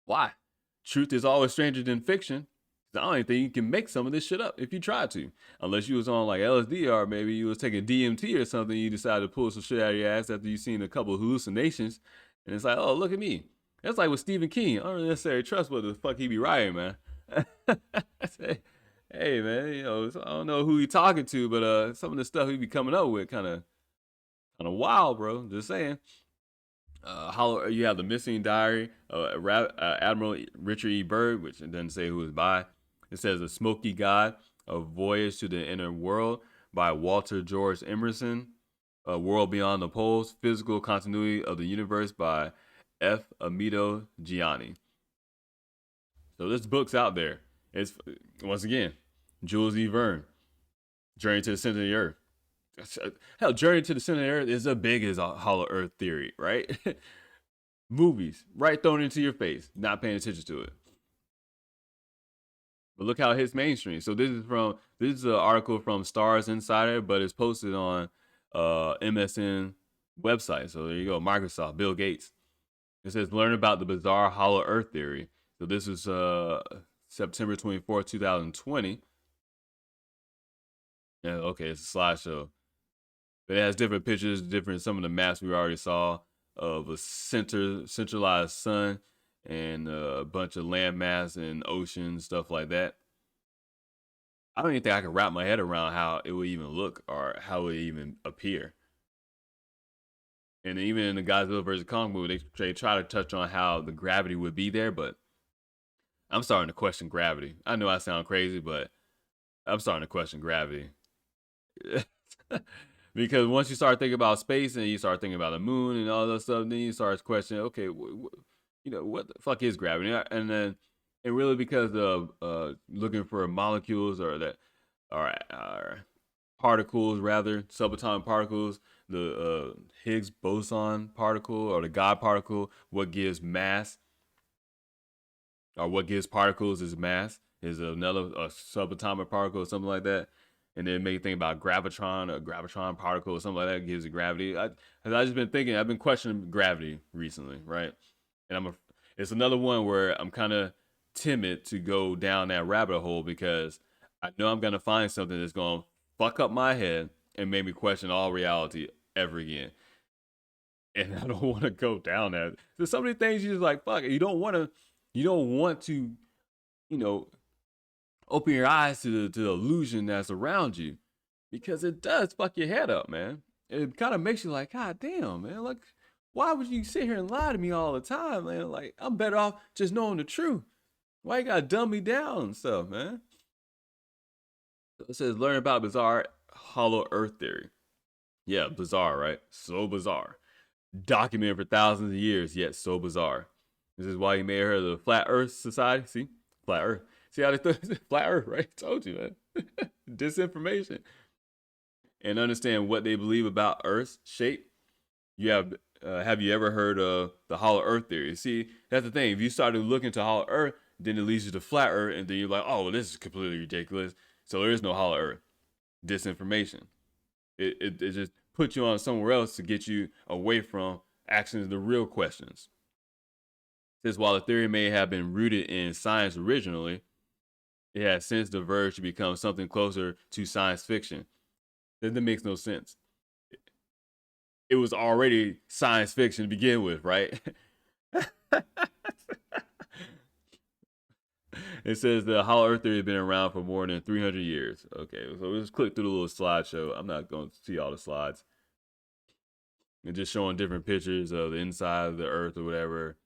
Why? Truth is always stranger than fiction. I don't even think you can make some of this shit up if you tried to. Unless you was on like LSD or maybe you was taking DMT or something, you decided to pull some shit out of your ass after you seen a couple of hallucinations. And it's like, oh, look at me. That's like with Stephen King. I don't necessarily trust what the fuck he be writing, man. Hey, man, I don't know who he talking to, but some of the stuff he be coming up with kind of wild, bro. Just saying. You have the Missing Diary of Admiral Richard E. Byrd, which it doesn't say who it's by. It says A Smoky God, A Voyage to the Inner World by Walter George Emerson. A World Beyond the Poles, Physical Continuity of the Universe by F. Amito Gianni. So this book's out there. It's, once again, Jules E. Verne, Journey to the Center of the Earth. Hell, Journey to the Center of the Earth is as big as a hollow earth theory, right? Movies, right thrown into your face, not paying attention to it. But look how it hits mainstream. So this is an article from Stars Insider, but it's posted on MSN website. So there you go, Microsoft, Bill Gates. It says learn about the bizarre hollow earth theory. So this is September 24th, 2020. Yeah, okay, it's a slideshow. But it has different pictures, different some of the maps we already saw of a centralized sun and a bunch of land mass and oceans, stuff like that. I don't even think I can wrap my head around how it would even look or how it would even appear. And even in the Godzilla vs. Kong movie, they try to touch on how the gravity would be there, but I'm starting to question gravity. I know I sound crazy, but I'm starting to question gravity. Because once you start thinking about space and you start thinking about the moon and all that stuff, then you start questioning, okay, what the fuck is gravity? And then, and really because of looking for molecules or that are particles, rather subatomic particles, the Higgs boson particle or the God particle, what gives mass or what gives particles is mass, is another subatomic particle or something like that. And then make you think about gravitron, a gravitron particle or something like that gives it gravity. I just been thinking, I've been questioning gravity recently, right? And it's another one where I'm kind of timid to go down that rabbit hole because I know I'm gonna find something that's gonna fuck up my head and make me question all reality ever again. And I don't want to go down that. There's so many things you just like, fuck it. You don't want to, you know, open your eyes to the illusion that's around you, because it does fuck your head up, man. It kind of makes you like, God damn, man, like, why would you sit here and lie to me all the time, man? Like, I'm better off just knowing the truth. Why you gotta dumb me down and stuff, man? It says learn about bizarre hollow Earth theory. Yeah, bizarre, right? So bizarre. Documented for thousands of years, yet so bizarre. This is why you may have heard of the Flat Earth Society. See, Flat Earth. See how they Flat Earth, right? Told you, man. Disinformation. And understand what they believe about Earth's shape. You have you ever heard of the hollow Earth theory? See, that's the thing. If you started looking to hollow Earth, then it leads you to flat Earth, and then you're like, oh, well, this is completely ridiculous. So there is no hollow Earth. Disinformation. It just puts you on somewhere else to get you away from asking the real questions. It says while the theory may have been rooted in science originally, it has since diverged to become something closer to science fiction. That makes no sense. It was already science fiction to begin with, right? It says the hollow Earth theory has been around for more than 300 years. Okay, so let's click through the little slideshow. I'm not going to see all the slides. And just showing different pictures of the inside of the Earth or whatever.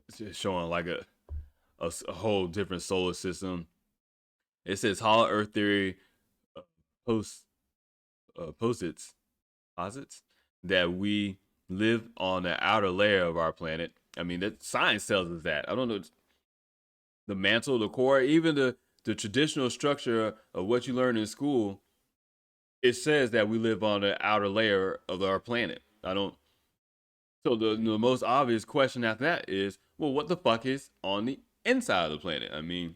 It's just showing like a whole different solar system. It says hollow Earth theory posits that we live on the outer layer of our planet. I mean, that science tells us that. I don't know, the mantle, the core, even the traditional structure of what you learn in school. It says that we live on the outer layer of our planet. So the most obvious question after that is, well, what the fuck is on the inside of the planet? I mean,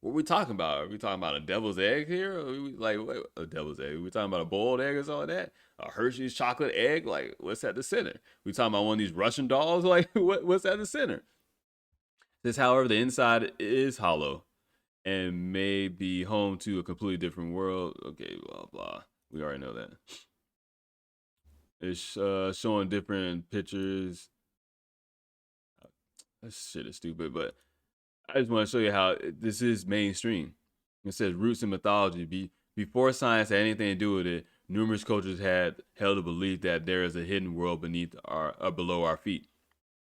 what are we talking about? Are we talking about a devil's egg here? Or are we like, wait, a devil's egg? Are we talking about a boiled egg or something like that? A Hershey's chocolate egg? Like, what's at the center? We talking about one of these Russian dolls? Like, what's at the center? This, however, the inside is hollow and may be home to a completely different world. Okay, blah, blah. We already know that. It's showing different pictures. That shit is stupid, but I just want to show you how this is mainstream. It says roots in mythology. Before science had anything to do with it, numerous cultures had held a belief that there is a hidden world beneath below our feet.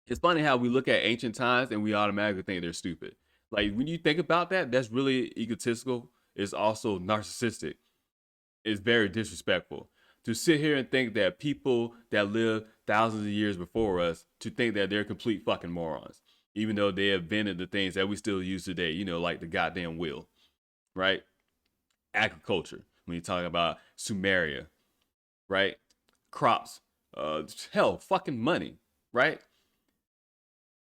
It's funny how we look at ancient times and we automatically think they're stupid. Like when you think about that, that's really egotistical. It's also narcissistic. It's very disrespectful to sit here and think that people that lived thousands of years before us, to think that they're complete fucking morons, even though they invented the things that we still use today, like the goddamn wheel, right? Agriculture, when you're talking about Sumeria, right? Crops, hell, fucking money, right?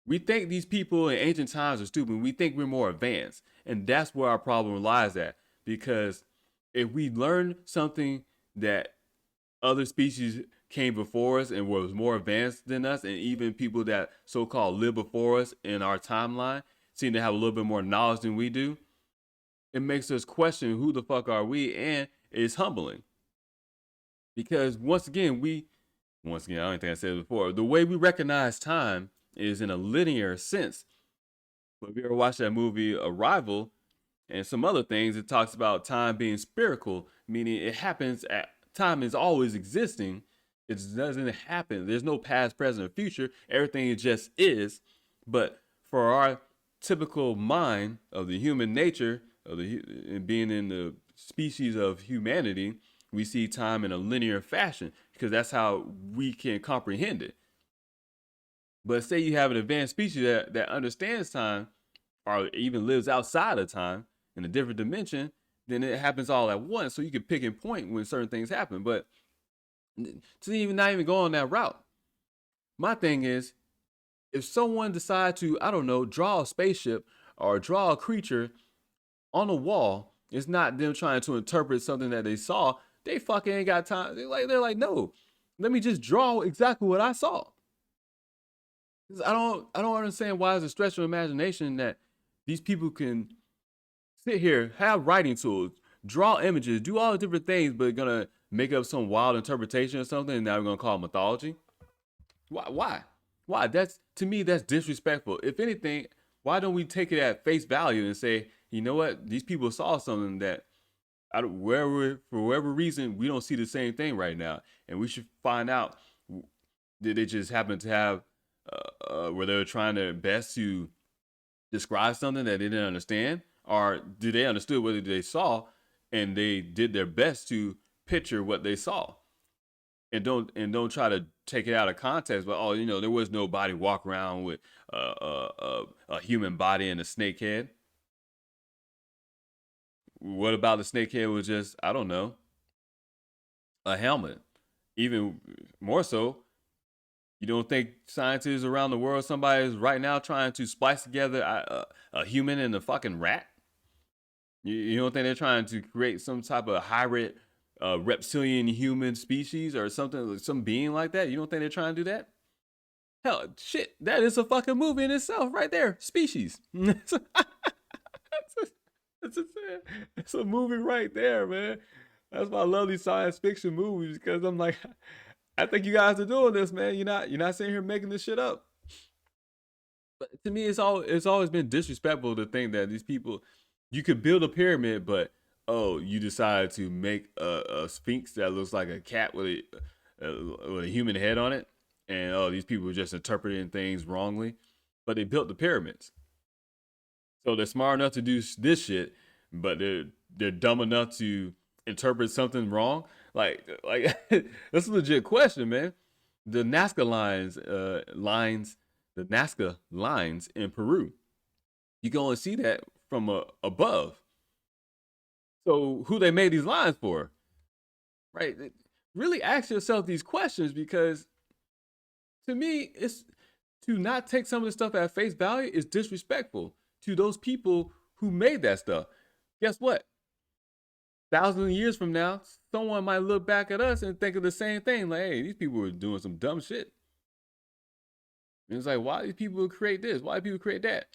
We think these people in ancient times are stupid. We think we're more advanced. And that's where our problem lies at. Because if we learn something that other species came before us and was more advanced than us, and even people that so-called live before us in our timeline seem to have a little bit more knowledge than we do, it makes us question who the fuck are we, and it's humbling. Because once again, I don't think I said it before, the way we recognize time is in a linear sense. But if you ever watched that movie Arrival and some other things, it talks about time being spherical, meaning it happens at time is always existing. It doesn't happen. There's no past, present, or future. Everything just is. But for our typical mind of the human nature of being in the species of humanity, we see time in a linear fashion because that's how we can comprehend it. But say you have an advanced species that understands time or even lives outside of time in a different dimension, then it happens all at once. So you can pick and point when certain things happen. But to even not even go on that route, my thing is, if someone decides to, I don't know, draw a spaceship or draw a creature on a wall, it's not them trying to interpret something that they saw. They fucking ain't got time. They're like, no, let me just draw exactly what I saw. I don't understand why it's a stretch of imagination that these people can sit here, have writing tools, draw images, do all the different things, but gonna make up some wild interpretation or something, and now we're gonna call it mythology. Why? That's, to me, that's disrespectful. If anything, why don't we take it at face value and say, you know what, these people saw something that for whatever reason we don't see the same thing right now, and we should find out, did they just happen to have where they were trying their best to describe something that they didn't understand, or did they understood what they saw and they did their best to picture what they saw, and don't try to take it out of context. But oh, there was nobody walk around with a human body and a snake head. What about the snake head was just, I don't know, a helmet? Even more so, you don't think scientists around the world, somebody is right now trying to splice together a human and a fucking rat? You don't think they're trying to create some type of hybrid reptilian human species or something, some being like that? You don't think they're trying to do that? Hell, shit, that is a fucking movie in itself right there. Species. It's a movie right there, man. That's why I love these science fiction movies, because I'm like, I think you guys are doing this, man. You're not sitting here making this shit up. But to me, it's always been disrespectful to think that these people, you could build a pyramid, but oh, you decide to make a sphinx that looks like a cat with a human head on it, and oh, these people are just interpreting things wrongly. But they built the pyramids, so they're smart enough to do this shit, but they're dumb enough to interpret something wrong. Like that's a legit question, man. The Nazca the Nazca lines in Peru, you can only see that from above. So who they made these lines for, right? Really ask yourself these questions, because to me, it's to not take some of the stuff at face value is disrespectful to those people who made that stuff. Guess what? Thousands of years from now, someone might look back at us and think of the same thing. Like, hey, these people were doing some dumb shit. And it's like, why do these people create this? Why do people create that?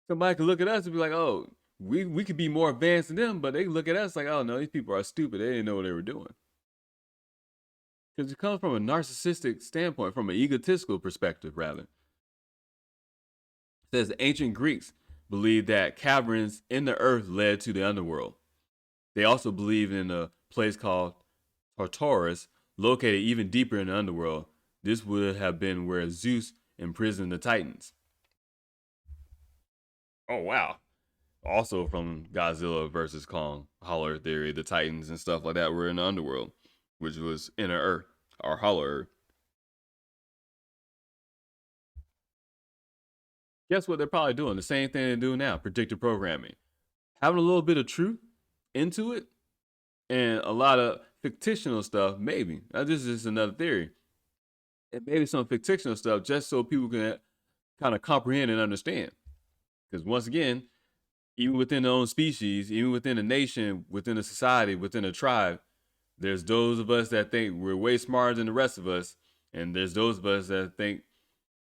Somebody could look at us and be like, oh, we could be more advanced than them, but they look at us like, oh no, these people are stupid. They didn't know what they were doing. Because it comes from a narcissistic standpoint, from an egotistical perspective, rather. It says the ancient Greeks believed that caverns in the earth led to the underworld. They also believed in a place called Tartarus, located even deeper in the underworld. This would have been where Zeus imprisoned the Titans. Oh, wow. Also from Godzilla versus Kong, Hollow Earth theory, the Titans and stuff like that were in the underworld, which was inner Earth, or Hollow Earth. Guess what they're probably doing? The same thing they do now, predictive programming. Having a little bit of truth into it and a lot of fictional stuff, maybe. Now, this is just another theory. And maybe some fictional stuff just so people can kind of comprehend and understand. Because once again, even within their own species, even within a nation, within a society, within a tribe, there's those of us that think we're way smarter than the rest of us. And there's those of us that think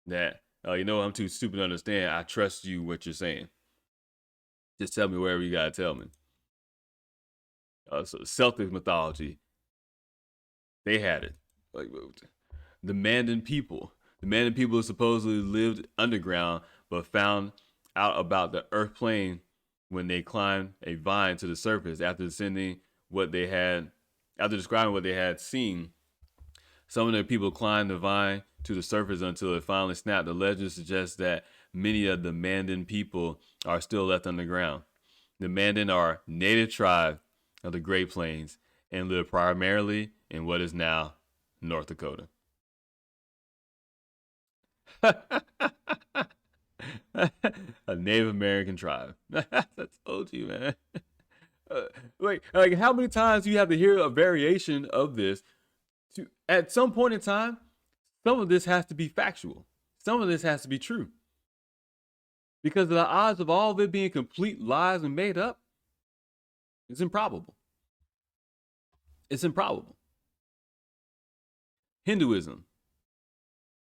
that, oh, I'm too stupid to understand. I trust you, what you're saying. Just tell me wherever you got to tell me. So Celtic mythology, they had it. Like the Mandan people. The Mandan people supposedly lived underground, but found out about the earth plane when they climbed a vine to the surface after descending what they had, after describing what they had seen. Some of the people climbed the vine to the surface until it finally snapped. The legend suggests that many of the Mandan people are still left underground. The Mandan are a native tribe of the Great Plains and live primarily in what is now North Dakota. A Native American tribe. That's OG, man. Like how many times do you have to hear a variation of this? At some point in time, some of this has to be factual. Some of this has to be true. Because the odds of all of it being complete lies and made up is improbable. It's improbable. Hinduism.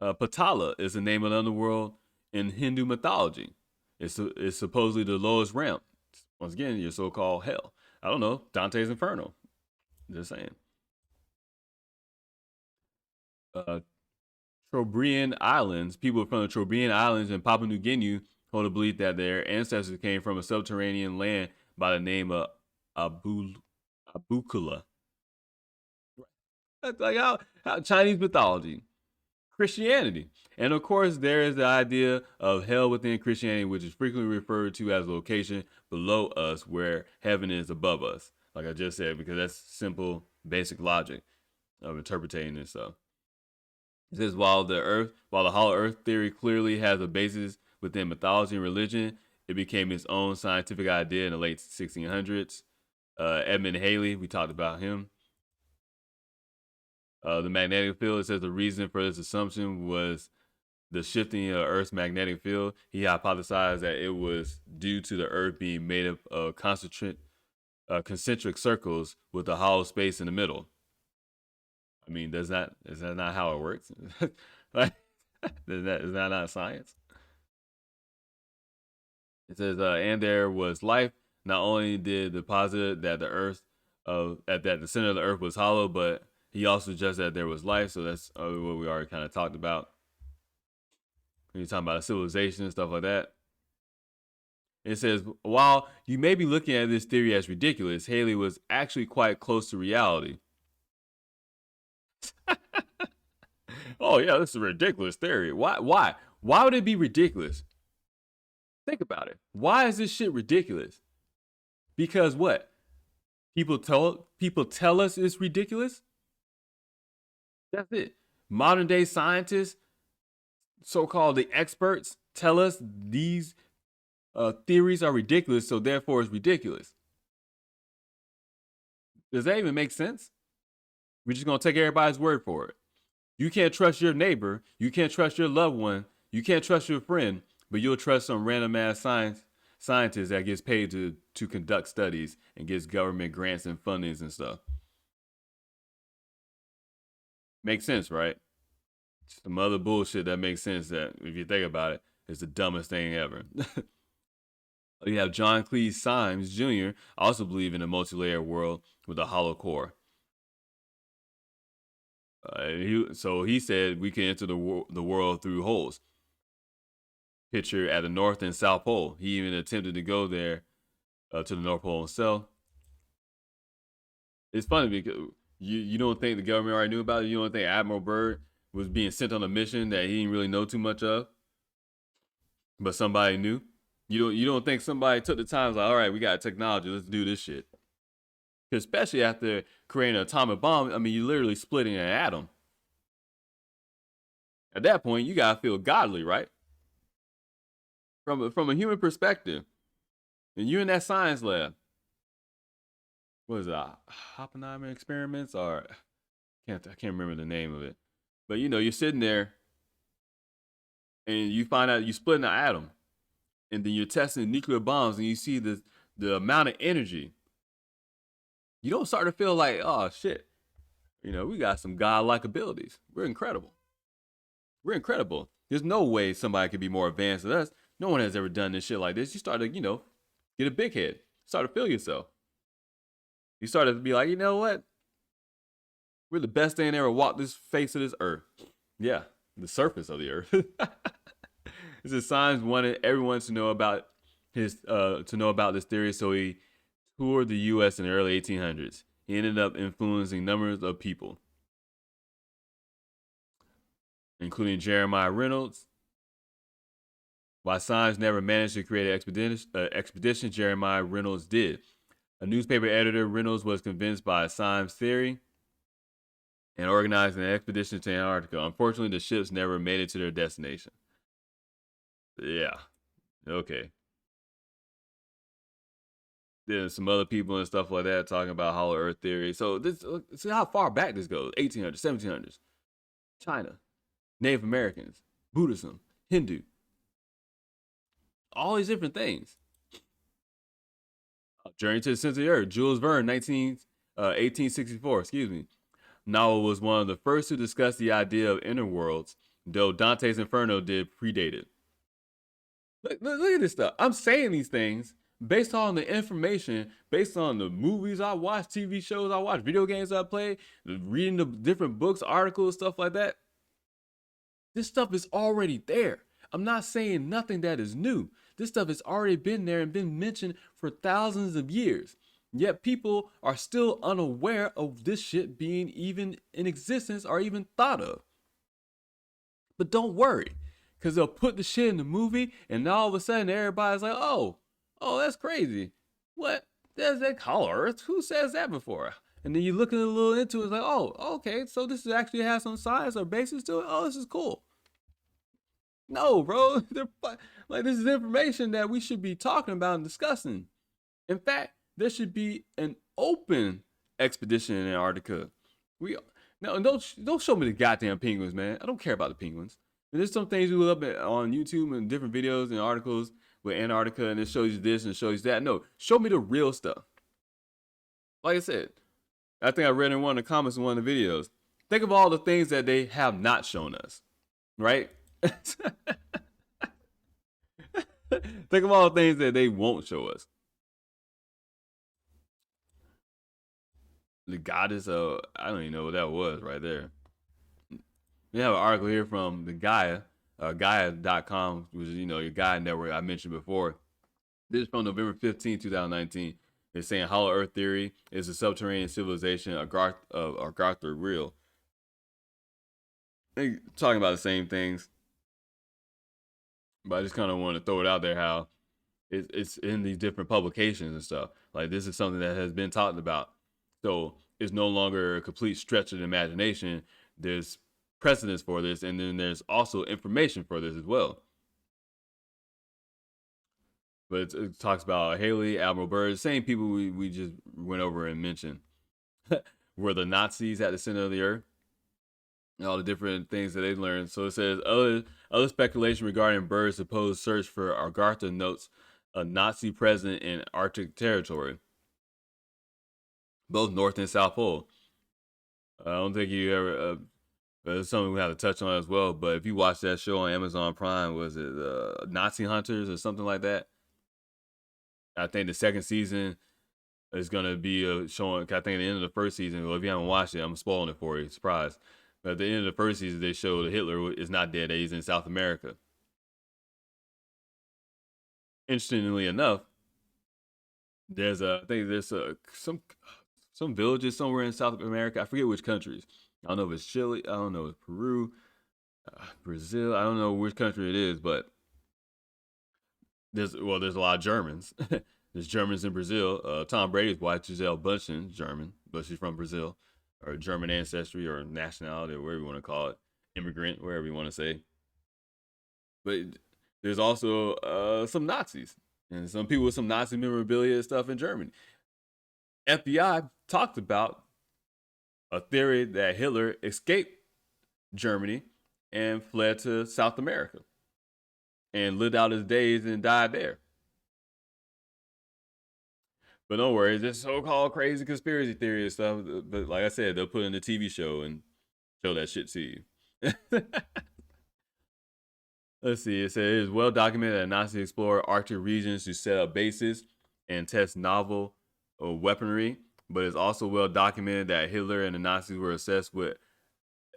Patala is the name of the underworld in Hindu mythology. It's supposedly the lowest realm. Once again, your so-called hell. I don't know, Dante's Inferno. Just saying. Trobriand Islands. People from the Trobriand Islands in Papua New Guinea hold a belief that their ancestors came from a subterranean land by the name of Abukula. That's like how Chinese mythology, Christianity. And of course, there is the idea of hell within Christianity, which is frequently referred to as a location below us where heaven is above us. Like I just said, because that's simple, basic logic of interpreting this stuff. It says while the hollow earth theory clearly has a basis within mythology and religion, it became its own scientific idea in the late 1600s. Edmund Halley, we talked about him. The magnetic field, it says the reason for this assumption was the shifting of Earth's magnetic field. He hypothesized that it was due to the Earth being made up of concentric circles with a hollow space in the middle. I mean, is that not how it works? Like, is that not science? It says, and there was life. Not only did the posit that the Earth, that the center of the Earth was hollow, but he also suggests that there was life. So that's what we already kind of talked about. When you're talking about a civilization and stuff like that. It says, while you may be looking at this theory as ridiculous, Halley was actually quite close to reality. Oh yeah, this is a ridiculous theory. Why would it be ridiculous? Think about it. Why is this shit ridiculous? Because what? People tell us it's ridiculous? That's it. Modern day scientists, so-called the experts, tell us these theories are ridiculous, so therefore it's ridiculous. Does that even make sense? We're just going to take everybody's word for it. You can't trust your neighbor. You can't trust your loved one. You can't trust your friend, but you'll trust some random ass scientist that gets paid to conduct studies and gets government grants and fundings and stuff. Makes sense, right? Some other bullshit that makes sense that, if you think about it, is the dumbest thing ever. You have John Cleese Symes Jr. also believe in a multi-layer world with a hollow core. He said we can enter the world through holes. Picture at the North and South Pole. He even attempted to go there to the North Pole himself. It's funny because you don't think the government already knew about it? You don't think Admiral Byrd was being sent on a mission that he didn't really know too much of? But somebody knew? You don't think somebody took the time, like, all right, we got technology, let's do this shit. Especially after creating an atomic bomb, I mean, you're literally splitting an atom. At that point, you gotta feel godly, right? From a human perspective, and you're in that science lab. What is it? Oppenheimer experiments, or I can't remember the name of it. But you're sitting there, and you find out you're splitting an atom, and then you're testing nuclear bombs, and you see the amount of energy. You don't start to feel like, oh shit, we got some godlike abilities. We're incredible. There's no way somebody could be more advanced than us. No one has ever done this shit like this. You start to, get a big head. Start to feel yourself. He started to be like, you know what? We're the best thing ever walked this face of this earth. Yeah, the surface of the earth. It says Symes wanted everyone to know about this theory, so he toured the U.S. in the early 1800s. He ended up influencing numbers of people, including Jeremiah Reynolds. While Symes never managed to create an expedition, Jeremiah Reynolds did. A newspaper editor, Reynolds was convinced by Symes' theory and organized an expedition to Antarctica. Unfortunately, the ships never made it to their destination. Yeah. Okay. There's some other people and stuff like that talking about hollow earth theory. So this, see how far back this goes. 1800s, 1700s. China, Native Americans, Buddhism, Hindu. All these different things. Journey to the Center of the Earth. Jules Verne, 1864, novel was one of the first to discuss the idea of inner worlds, though Dante's Inferno did predate it. Look at this stuff. I'm saying these things based on the information, based on the movies I watch, TV shows I watch, video games I play, reading the different books, articles, stuff like that. This stuff is already there. I'm not saying nothing that is new. This stuff has already been there and been mentioned for thousands of years. Yet people are still unaware of this shit being even in existence or even thought of. But don't worry, because they'll put the shit in the movie and all of a sudden everybody's like, oh, that's crazy. What? There's that hollow earth? Who says that before? And then you look a little into it, it's like, oh, okay, so this actually has some science or basis to it. Oh, this is cool. No, bro. Like, this is information that we should be talking about and discussing. In fact, there should be an open expedition in Antarctica. Don't show me the goddamn penguins, man. I don't care about the penguins. And there's some things we look up on YouTube and different videos and articles with Antarctica, and it shows you this and it shows you that. No, show me the real stuff. Like I said, I think I read in one of the comments in one of the videos. Think of all the things that they have not shown us, right? Think of all the things that they won't show us. The goddess of, I don't even know what that was right there. We have an article here from the Gaia.com, which is, your Gaia network I mentioned before. This is from November 15, 2019. It's saying hollow earth theory is a subterranean civilization of Argartha real. They talking about the same things. But I just kind of want to throw it out there how it's in these different publications and stuff. Like, this is something that has been talked about. So it's no longer a complete stretch of the imagination. There's precedence for this, and then there's also information for this as well. But it talks about Haley, Admiral Byrd, the same people we just went over and mentioned. Were the Nazis at the center of the earth? And all the different things that they learned. So it says, other speculation regarding Byrd's supposed search for Argartha notes a Nazi presence in Arctic territory, both North and South Pole. I don't think you ever, it's something we have to touch on as well, but if you watch that show on Amazon Prime, was it Nazi Hunters or something like that? I think the second season is going to be showing, I think at the end of the first season, well, if you haven't watched it, I'm spoiling it for you, surprise. But at the end of the first season, they show that Hitler is not dead, that he's in South America. Interestingly enough, I think there's some villages somewhere in South America. I forget which countries. I don't know if it's Chile. I don't know if it's Peru, Brazil. I don't know which country it is, but there's a lot of Germans. There's Germans in Brazil. Tom Brady's wife, Gisele Bündchen, German, but she's from Brazil, or German ancestry or nationality, or whatever you want to call it, immigrant, wherever you want to say. But there's also some Nazis and some people with some Nazi memorabilia and stuff in Germany. FBI talked about a theory that Hitler escaped Germany and fled to South America and lived out his days and died there. But don't worry, this so-called crazy conspiracy theory and stuff. But like I said, they'll put in a TV show and show that shit to you. Let's see. It says it is well documented that Nazis explored Arctic regions to set up bases and test novel weaponry, but it's also well documented that Hitler and the Nazis were obsessed with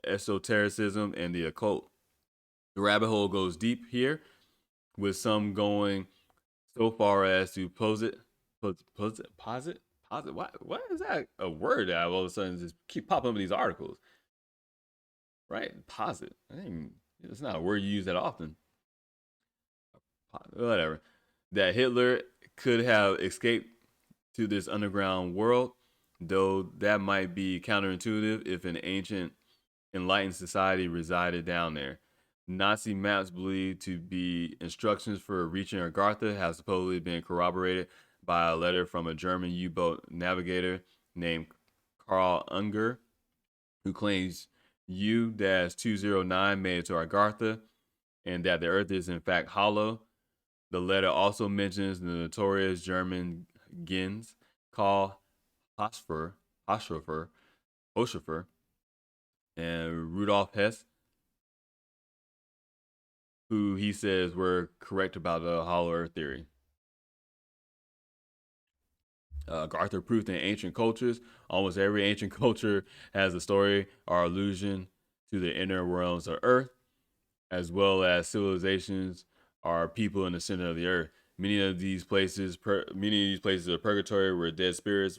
esotericism and the occult. The rabbit hole goes deep here, with some going so far as to posit. What is that a word that all of a sudden just keep popping up in these articles? Right? Posit. It's not a word you use that often. Whatever. That Hitler could have escaped to this underground world, though that might be counterintuitive if an ancient enlightened society resided down there. Nazi maps believed to be instructions for reaching Agartha have supposedly been corroborated by a letter from a German U-boat navigator named Karl Unger, who claims U-209 made it to Agartha and that the Earth is in fact hollow. The letter also mentions the notorious German Gens called Hoschfer, and Rudolf Hess, who he says were correct about the hollow Earth theory. Garther proved in ancient cultures. Almost every ancient culture has a story or allusion to the inner realms of Earth, as well as civilizations or people in the center of the Earth. Many of these places are purgatory, where dead spirits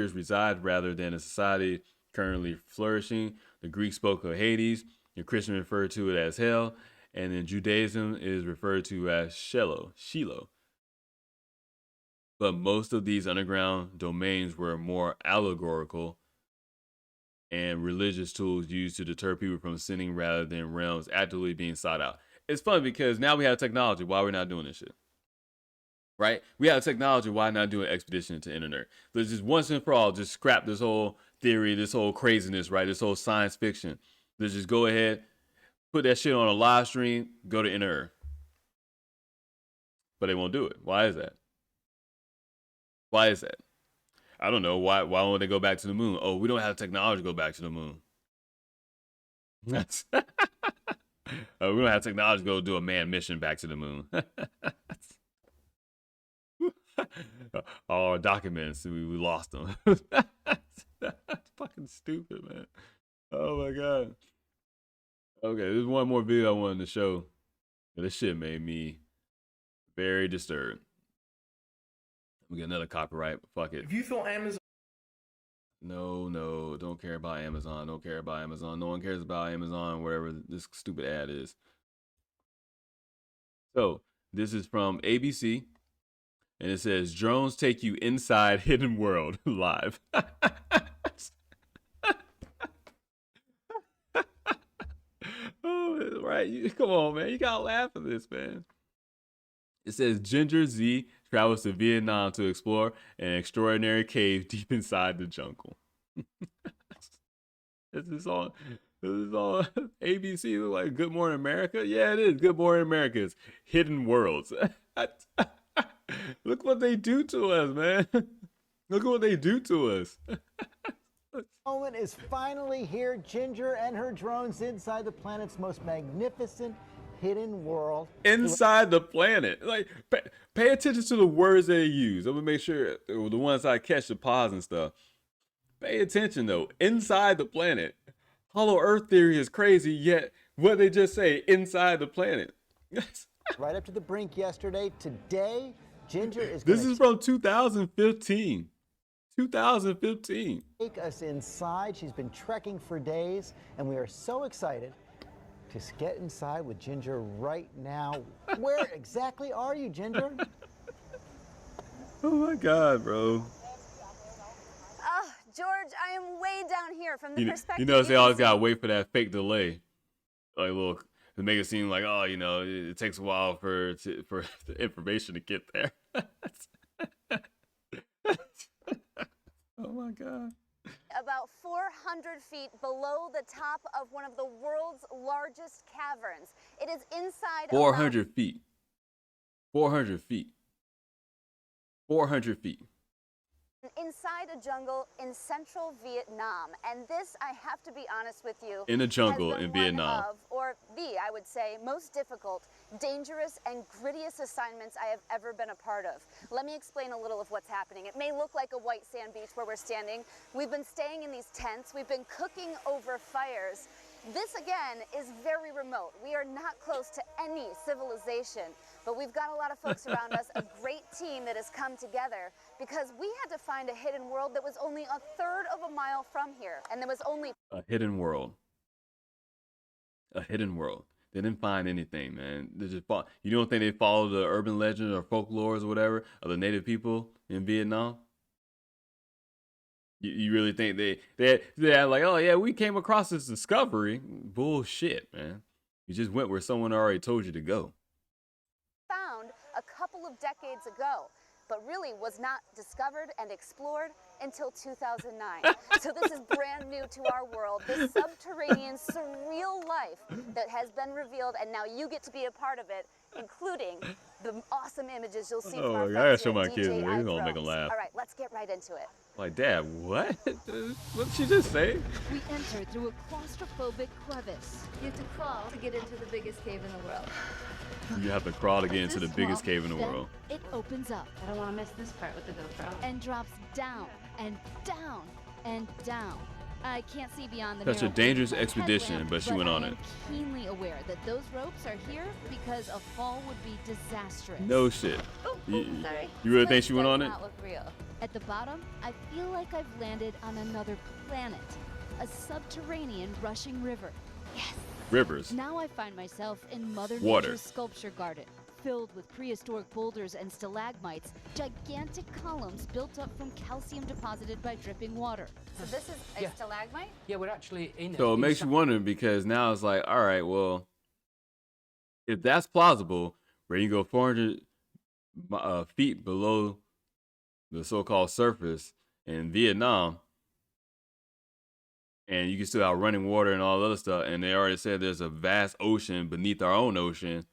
reside, rather than a society currently flourishing. The Greeks spoke of Hades. The Christian referred to it as hell, and in Judaism is referred to as Shiloh. But most of these underground domains were more allegorical and religious tools used to deter people from sinning rather than realms actively being sought out. It's fun because now we have technology. Why we're not doing this shit? Right? We have technology. Why not do an expedition to Internet? Let's just once and for all just scrap this whole theory, this whole craziness, right? This whole science fiction. Let's just go ahead, put that shit on a live stream, go to Inner Earth. But they won't do it. Why is that? Why is that? I don't know. Why won't they go back to the moon? Oh, we don't have technology to go back to the moon. We don't have technology to go do a manned mission back to the moon. All our documents, we lost them. That's fucking stupid, man. Oh my god. Okay, there's one more video I wanted to show. This shit made me very disturbed. We get another copyright. Fuck it. If you feel Amazon. No, don't care about Amazon. Don't care about Amazon. No one cares about Amazon, whatever this stupid ad is. So, this is from ABC, and it says, drones take you inside hidden world live. Oh, right. Come on, man. You gotta laugh at this, man. It says, Ginger Z travels to Vietnam to explore an extraordinary cave deep inside the jungle. This is all ABC. Look like Good Morning America. Yeah, it is Good Morning America's Hidden Worlds. Look what they do to us, man. Look at what they do to us. Moment is finally here. Ginger and her drones inside the planet's most magnificent hidden world. Inside the planet. Like, pay attention to the words they use. I'm gonna make sure the ones I catch the pause and stuff. Pay attention though. Inside the planet. Hollow Earth theory is crazy, yet what they just say, inside the planet. Right up to the brink yesterday. Today, Ginger is This is from 2015. 2015. Take us inside. She's been trekking for days, and we are so excited to get inside with Ginger right now. Where exactly are you, Ginger? Oh my God, bro. Oh, George, I am way down here from the perspective. You know, they always gotta wait for that fake delay, like to make it seem like, oh, you know, it takes a while for the information to get there. Oh my God. About 400 feet below the top of one of the world's largest caverns. It is inside 400 feet. 400 feet. 400 feet. Inside a jungle in central Vietnam. And this, I have to be honest with you, In a jungle has been in Vietnam. One of, or the, I would say, most difficult, dangerous, and grittiest assignments I have ever been a part of. Let me explain a little of what's happening. It may look like a white sand beach where we're standing. We've been staying in these tents. We've been cooking over fires. This, again, is very remote. We are not close to any civilization, but we've got a lot of folks around us, a great team that has come together because we had to find a hidden world that was only a third of a mile from here, and there was only A hidden world. A hidden world. They didn't find anything, man. They just you don't think they followed the urban legend or folklores or whatever of the native people in Vietnam? You really think they're like, oh yeah, we came across this discovery? Bullshit, man. You just went where someone already told you to go. found a couple of decades ago, but really was not discovered and explored until 2009. So this is brand new to our world, this subterranean, surreal life that has been revealed, and now you get to be a part of it, including the awesome images you'll see from our Oh, I friends gotta show here my at kids. DJI They're gonna make them Drones. laugh. All right, let's get right into it. Like, Dad, what? What did she just say? We enter through a claustrophobic crevice. You have to crawl to get into the biggest cave in the world. You have to crawl to get into the biggest cave in the Then world. it opens up. I don't want to miss this part with the GoPro. And drops down and down and down. I can't see beyond the Such a narrow dangerous headlamp, expedition, but she went on I it. am keenly aware that those ropes are here because a fall would be disastrous. No shit. You Sorry. really think she went on it? Not look real. At the bottom, I feel like I've landed on another planet. A subterranean rushing river. Yes. Rivers. Now I find myself in Mother Water. Nature's sculpture garden, filled with prehistoric boulders and stalagmites, gigantic columns built up from calcium deposited by dripping water. So this is a stalagmite? Yeah, we're actually in So it makes you wonder because now it's like, all right, well, if that's plausible, where you go 400 feet below the so-called surface in Vietnam, and you can still have running water and all other stuff, and they already said there's a vast ocean beneath our own ocean,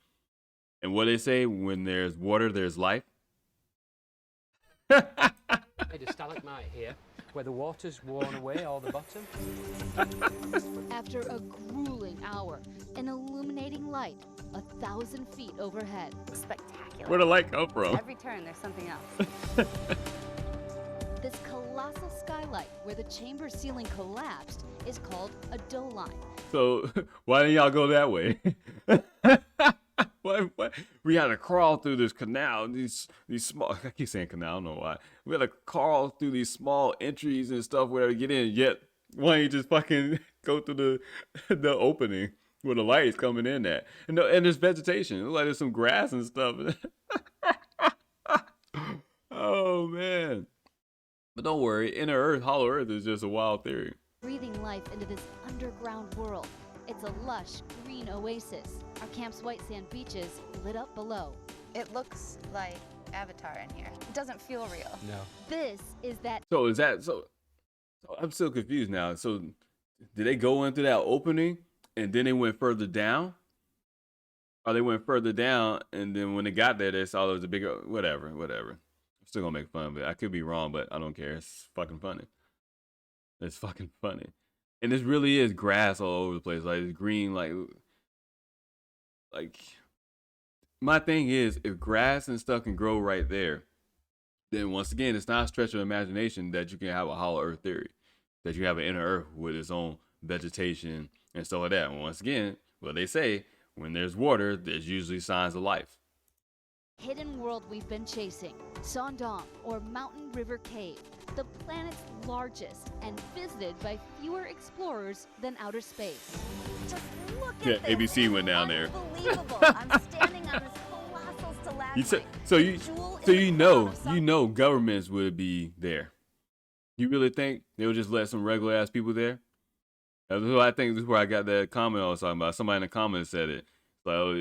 and what they say, when there's water, there's life. A stalagmite here, where the water's worn away all the bottom. After a grueling hour, an illuminating light 1,000 feet overhead. Spectacular. Where'd the light come from? Every turn, there's something else. This colossal skylight, where the chamber ceiling collapsed, is called a doline. So why didn't y'all go that way? What? We had to crawl through this canal, these small, I keep saying canal, I don't know why. We had to crawl through these small entries and stuff where to get in, yet why don't you just fucking go through the opening where the light is coming in at? And there's vegetation. It looks like there's some grass and stuff. Oh man. But don't worry, inner earth, hollow earth is just a wild theory. Breathing life into this underground world. It's a lush green oasis. Our camp's white sand beaches lit up below. It looks like Avatar in here. It doesn't feel real. No. This is that. So is that so I'm still confused now. So did they go into that opening and then they went further down? Or they went further down and then when they got there they saw there was a bigger whatever. I'm still gonna make fun of it. I could be wrong, but I don't care. It's fucking funny. It's fucking funny. And this really is grass all over the place. Like it's green, like my thing is if grass and stuff can grow right there, then once again it's not a stretch of imagination that you can have a hollow earth theory. That you have an inner earth with its own vegetation and stuff like that. And once again, well they say when there's water, there's usually signs of life. Hidden world we've been chasing, Sondong, or Mountain River Cave, the planet's largest and visited by fewer explorers than outer space. Just look Yeah, at this. ABC went down there. Unbelievable. I'm standing on this colossal stalagmite. So you know governments would be there. You really think they would just let some regular ass people there? That's what I think. This is where I got that comment I was talking about. Somebody in the comments said it. So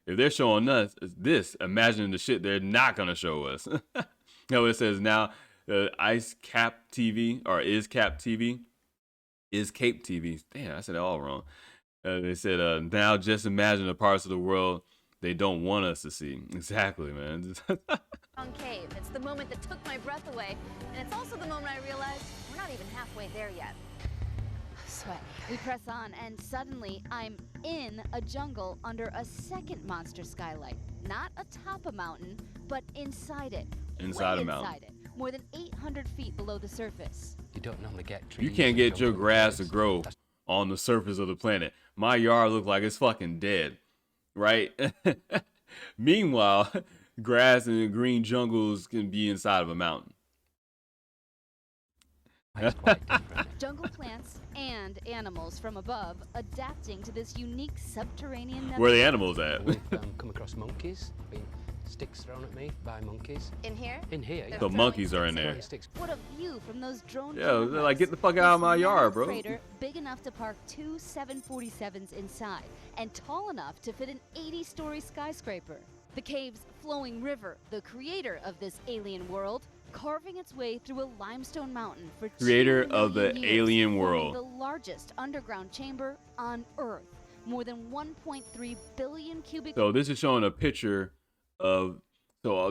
if they're showing us this, imagine the shit they're not gonna show us. No, it says now Ice Cap TV or is Cap TV, is Cape TV. Damn, I said it all wrong. They said now just imagine the parts of the world they don't want us to see. Exactly, man. Cave. It's the moment that took my breath away, and it's also the moment I realized we're not even halfway there yet. sweat. We press on, and suddenly I'm in a jungle under a second monster skylight. Not atop a mountain, but inside it. Inside Way a mountain. inside it. More than 800 feet below the surface. You don't normally get trees. You can't and get your jungle grass to birds. grow on the surface of the planet. My yard look like it's fucking dead, right? Meanwhile, grass and green jungles can be inside of a mountain. Jungle plants and animals from above adapting to this unique subterranean Where are the animals at? We've come across monkeys, been sticks thrown at me by monkeys. In here? In here, yeah. The monkeys are in there. What a view from those drone Yeah, they're cameras. like, get the fuck out of my This yard, mammoth bro. Crater big enough to park 2 747s inside and tall enough to fit an 80-story skyscraper. The cave's flowing river, the creator of this alien world, carving its way through a limestone mountain for Creator 2 of the million years, alien forming world. the largest underground chamber on Earth. More than 1.3 billion cubic. So this is showing a picture of,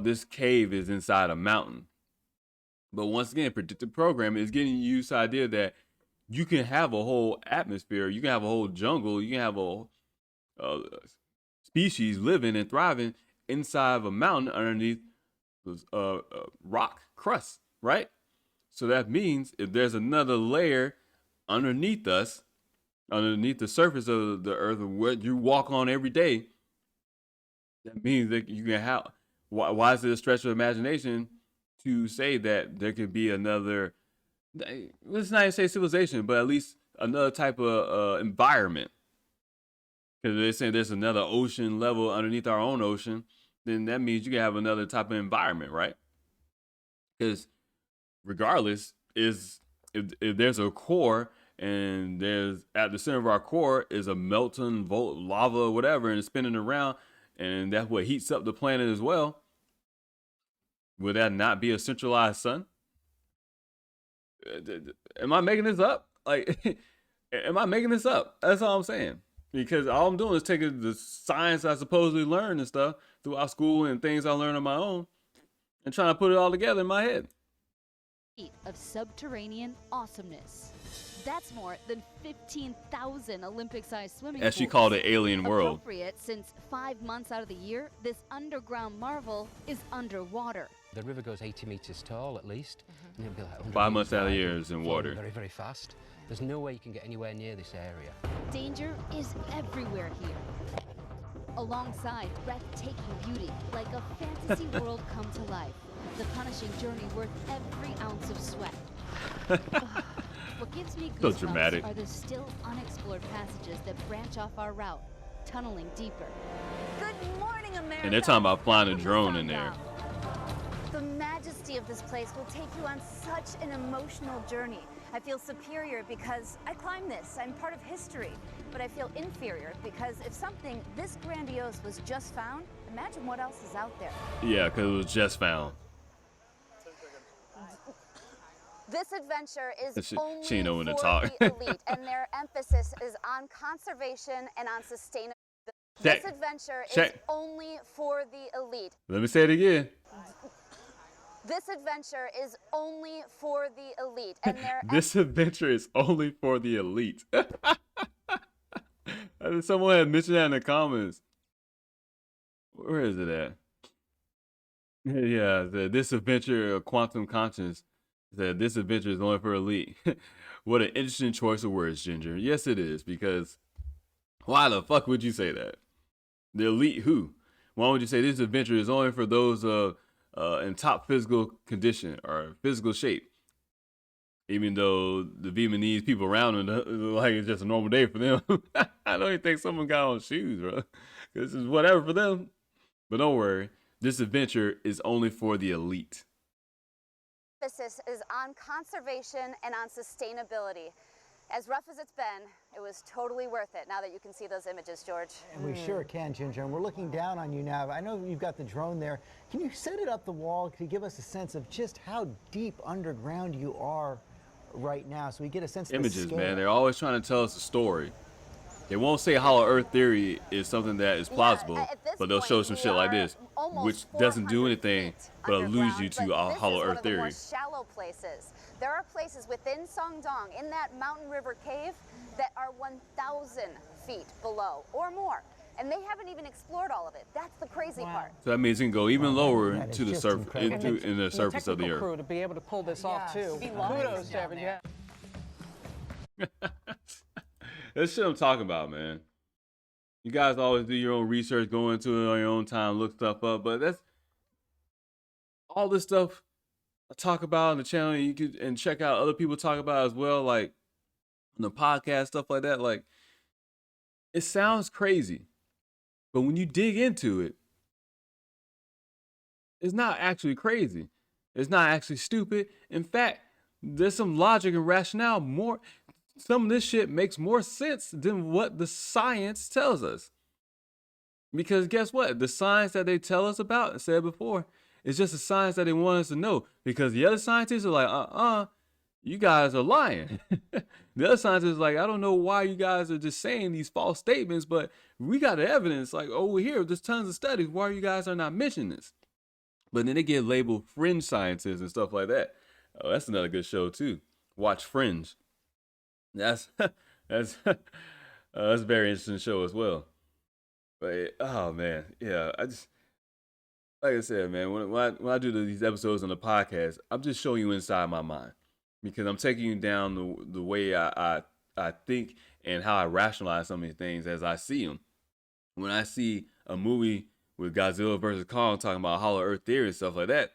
this cave is inside a mountain. But once again, predictive programming is getting you this idea that you can have a whole atmosphere, you can have a whole jungle, you can have a whole species living and thriving inside of a mountain underneath rock crust, right? So that means if there's another layer underneath us, underneath the surface of the earth, what you walk on every day, that means that you can have. Why is it a stretch of imagination to say that there could be another? Let's not even say civilization, but at least another type of environment. Because they're saying there's another ocean level underneath our own ocean, then that means you can have another type of environment, right? Because regardless, if there's a core and there's at the center of our core is a melting lava or whatever, and it's spinning around, and that's what heats up the planet as well. Would that not be a centralized sun? Am I making this up? Like, am I making this up? That's all I'm saying. Because all I'm doing is taking the science I supposedly learned and stuff throughout school and things I learned on my own and trying to put it all together in my head. Of subterranean awesomeness. That's more than 15,000 Olympic-sized swimming As she pools. called it, alien world. Appropriate since 5 months out of the year, this underground marvel is underwater. The river goes 80 meters tall at least, and it'll be like 100 5 months meters out of the wide, year is in flowing water. very, very fast. There's no way you can get anywhere near this area. Danger is everywhere here. Alongside breathtaking beauty, like a fantasy world come to life. The punishing journey worth every ounce of sweat. What gives me So goosebumps dramatic. are the still unexplored passages that branch off our route, tunneling deeper. Good morning, America. And they're talking about flying a drone in there. The majesty of this place will take you on such an emotional journey. I feel superior because I climbed this. I'm part of history. But I feel inferior because if something this grandiose was just found, imagine what else is out there. Yeah, because it was just found. This adventure is She only ain't know when to for talk. the elite, and their emphasis is on conservation and on sustainability. Check. This adventure is Check. only for the elite. Let me say it again. This adventure is only for the elite, and their This adventure is only for the elite. Someone had mentioned that in the comments. Where is it at? Yeah, this adventure of quantum conscience said this adventure is only for elite. What an interesting choice of words, Ginger. Yes, it is, because why the fuck would you say that? The elite who? Why would you say this adventure is only for those in top physical condition or physical shape? Even though the Vietnamese people around them look like it's just a normal day for them. I don't even think someone got on shoes, bro. This is whatever for them. But don't worry, this adventure is only for the elite. emphasis is on conservation and on sustainability. As rough as it's been, it was totally worth it now that you can see those images, George. And we sure can, Ginger. And we're looking down on you now. I know you've got the drone there. Can you set it up the wall to give us a sense of just how deep underground you are right now, so we get a sense of Images, the scale? man. They're always trying to tell us a story. They won't say Hollow Earth theory is something that is plausible, but they'll show some shit like this, which doesn't do anything but alludes you to Hollow Earth theory. Shallow places. There are places within Songdong, in that mountain river cave, that are 1,000 feet below or more. And they haven't even explored all of it. That's the crazy part. So that means it can go even lower that is to the just surface, incredible. in the surface of the technical earth. crew to be able to pull this off too. Kudos to everyone. That's shit I'm talking about, man. You guys always do your own research, go into it on your own time, look stuff up, but that's all this stuff I talk about on the channel. You could and check out other people talk about as well, like on the podcast, stuff like that. Like, it sounds crazy, but when you dig into it, it's not actually crazy. It's not actually stupid. In fact, there's some logic and rationale. Some of this shit makes more sense than what the science tells us. Because guess what? The science that they tell us about, I said before, is just the science that they want us to know. Because the other scientists are like, you guys are lying. The other scientists are like, I don't know why you guys are just saying these false statements, but we got the evidence. Like, over here, there's tons of studies. Why you guys are not mentioning this? But then they get labeled fringe scientists and stuff like that. Oh, that's another good show too. Watch Fringe. That's that's a very interesting show as well. But oh man, yeah, I just like I said, man, when I do these episodes on the podcast, I'm just showing you inside my mind because I'm taking you down the way I think and how I rationalize some of these things as I see them. When I see a movie with Godzilla versus Kong talking about hollow earth theory and stuff like that,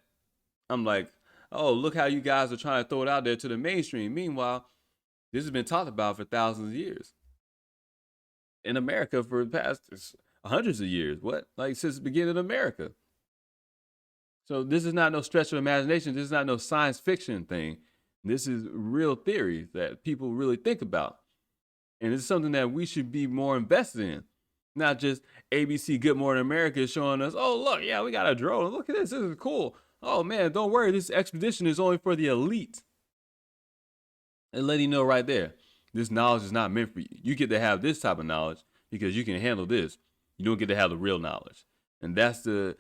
I'm like, oh, look how you guys are trying to throw it out there to the mainstream. Meanwhile, this has been talked about for thousands of years. In America for the past hundreds of years. What? Like since the beginning of America. So this is not no stretch of imagination. This is not no science fiction thing. This is real theory that people really think about. And it's something that we should be more invested in. Not just ABC Good Morning America showing us, oh, look, yeah, we got a drone. Look at this. This is cool. Oh, man, don't worry. This expedition is only for the elite. And letting you know right there, this knowledge is not meant for you. You get to have this type of knowledge because you can handle this. You don't get to have the real knowledge. And that's the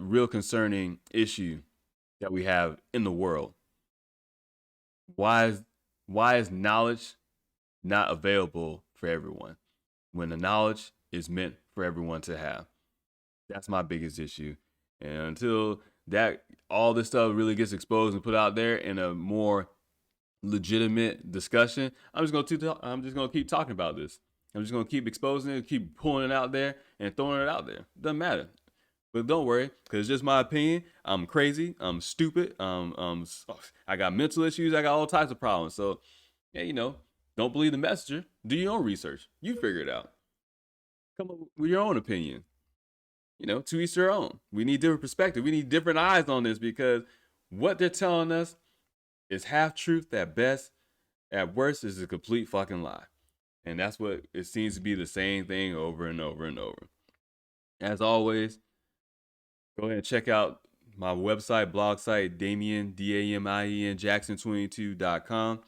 real concerning issue that we have in the world. Why is knowledge not available for everyone when the knowledge is meant for everyone to have? That's my biggest issue. And until that all this stuff really gets exposed and put out there in a more legitimate discussion, I'm just gonna keep talking about this. I'm just gonna keep exposing it, keep pulling it out there and throwing it out there. Doesn't matter. But don't worry, because it's just my opinion. I'm crazy. I'm stupid. I got mental issues. I got all types of problems. So, yeah, don't believe the messenger. Do your own research. You figure it out. Come up with your own opinion. To each their own. We need different perspective. We need different eyes on this because what they're telling us is half truth at best. At worst, is a complete fucking lie. And that's what it seems to be, the same thing over and over and over. As always, go ahead and check out my website, blog site, Damien, DAMIEN, Jackson22.com.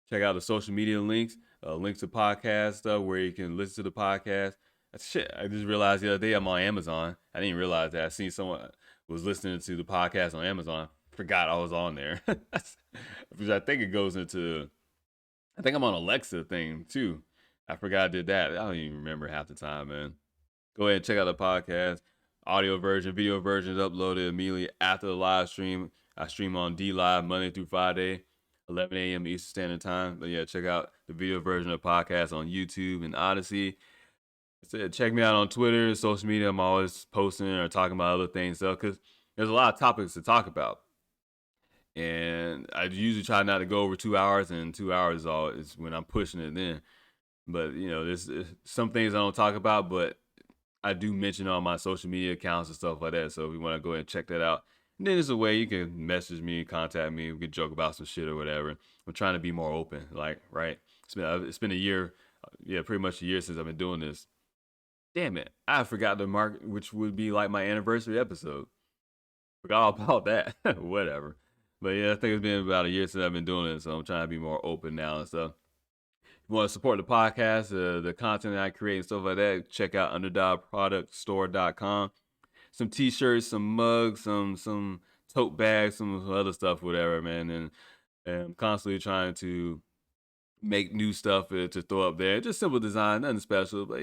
Check out the social media links, links to podcast stuff where you can listen to the podcast. Shit, I just realized the other day I'm on Amazon. I didn't realize that. I seen someone was listening to the podcast on Amazon. Forgot I was on there. Because I think it goes into, I think I'm on Alexa thing too. I forgot I did that. I don't even remember half the time, man. Go ahead and check out the podcast. Audio version, video version is uploaded immediately after the live stream. I stream on DLive Monday through Friday, 11 a.m. Eastern Standard Time. But yeah, check out the video version of the podcast on YouTube and Odyssey. Check me out on Twitter, social media. I'm always posting or talking about other things, because there's a lot of topics to talk about. And I usually try not to go over 2 hours, and 2 hours is when I'm pushing it in. But, there's some things I don't talk about, but I do mention on my social media accounts and stuff like that. So if you want to go ahead and check that out. And then there's a way you can message me, contact me. We can joke about some shit or whatever. I'm trying to be more open, right? It's been a year, pretty much a year since I've been doing this. Damn it, I forgot to mark, which would be like my anniversary episode. Forgot all about that. Whatever. But yeah, I think it's been about a year since I've been doing it, so I'm trying to be more open now and stuff. If you want to support the podcast, the content that I create and stuff like that, check out UnderdogProductStore.com. Some t-shirts, some mugs, some tote bags, some other stuff, whatever, man. And And I'm constantly trying to make new stuff to throw up there. Just simple design, nothing special, but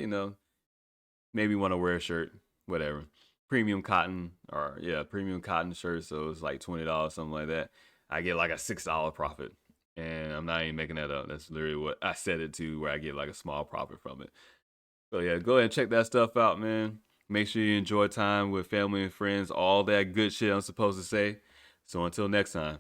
maybe want to wear a shirt, whatever. Premium cotton premium cotton shirt. So it's like $20, something like that. I get like a $6 profit. And I'm not even making that up. That's literally what I set it to, where I get like a small profit from it. So yeah, go ahead and check that stuff out, man. Make sure you enjoy time with family and friends, all that good shit I'm supposed to say. So until next time.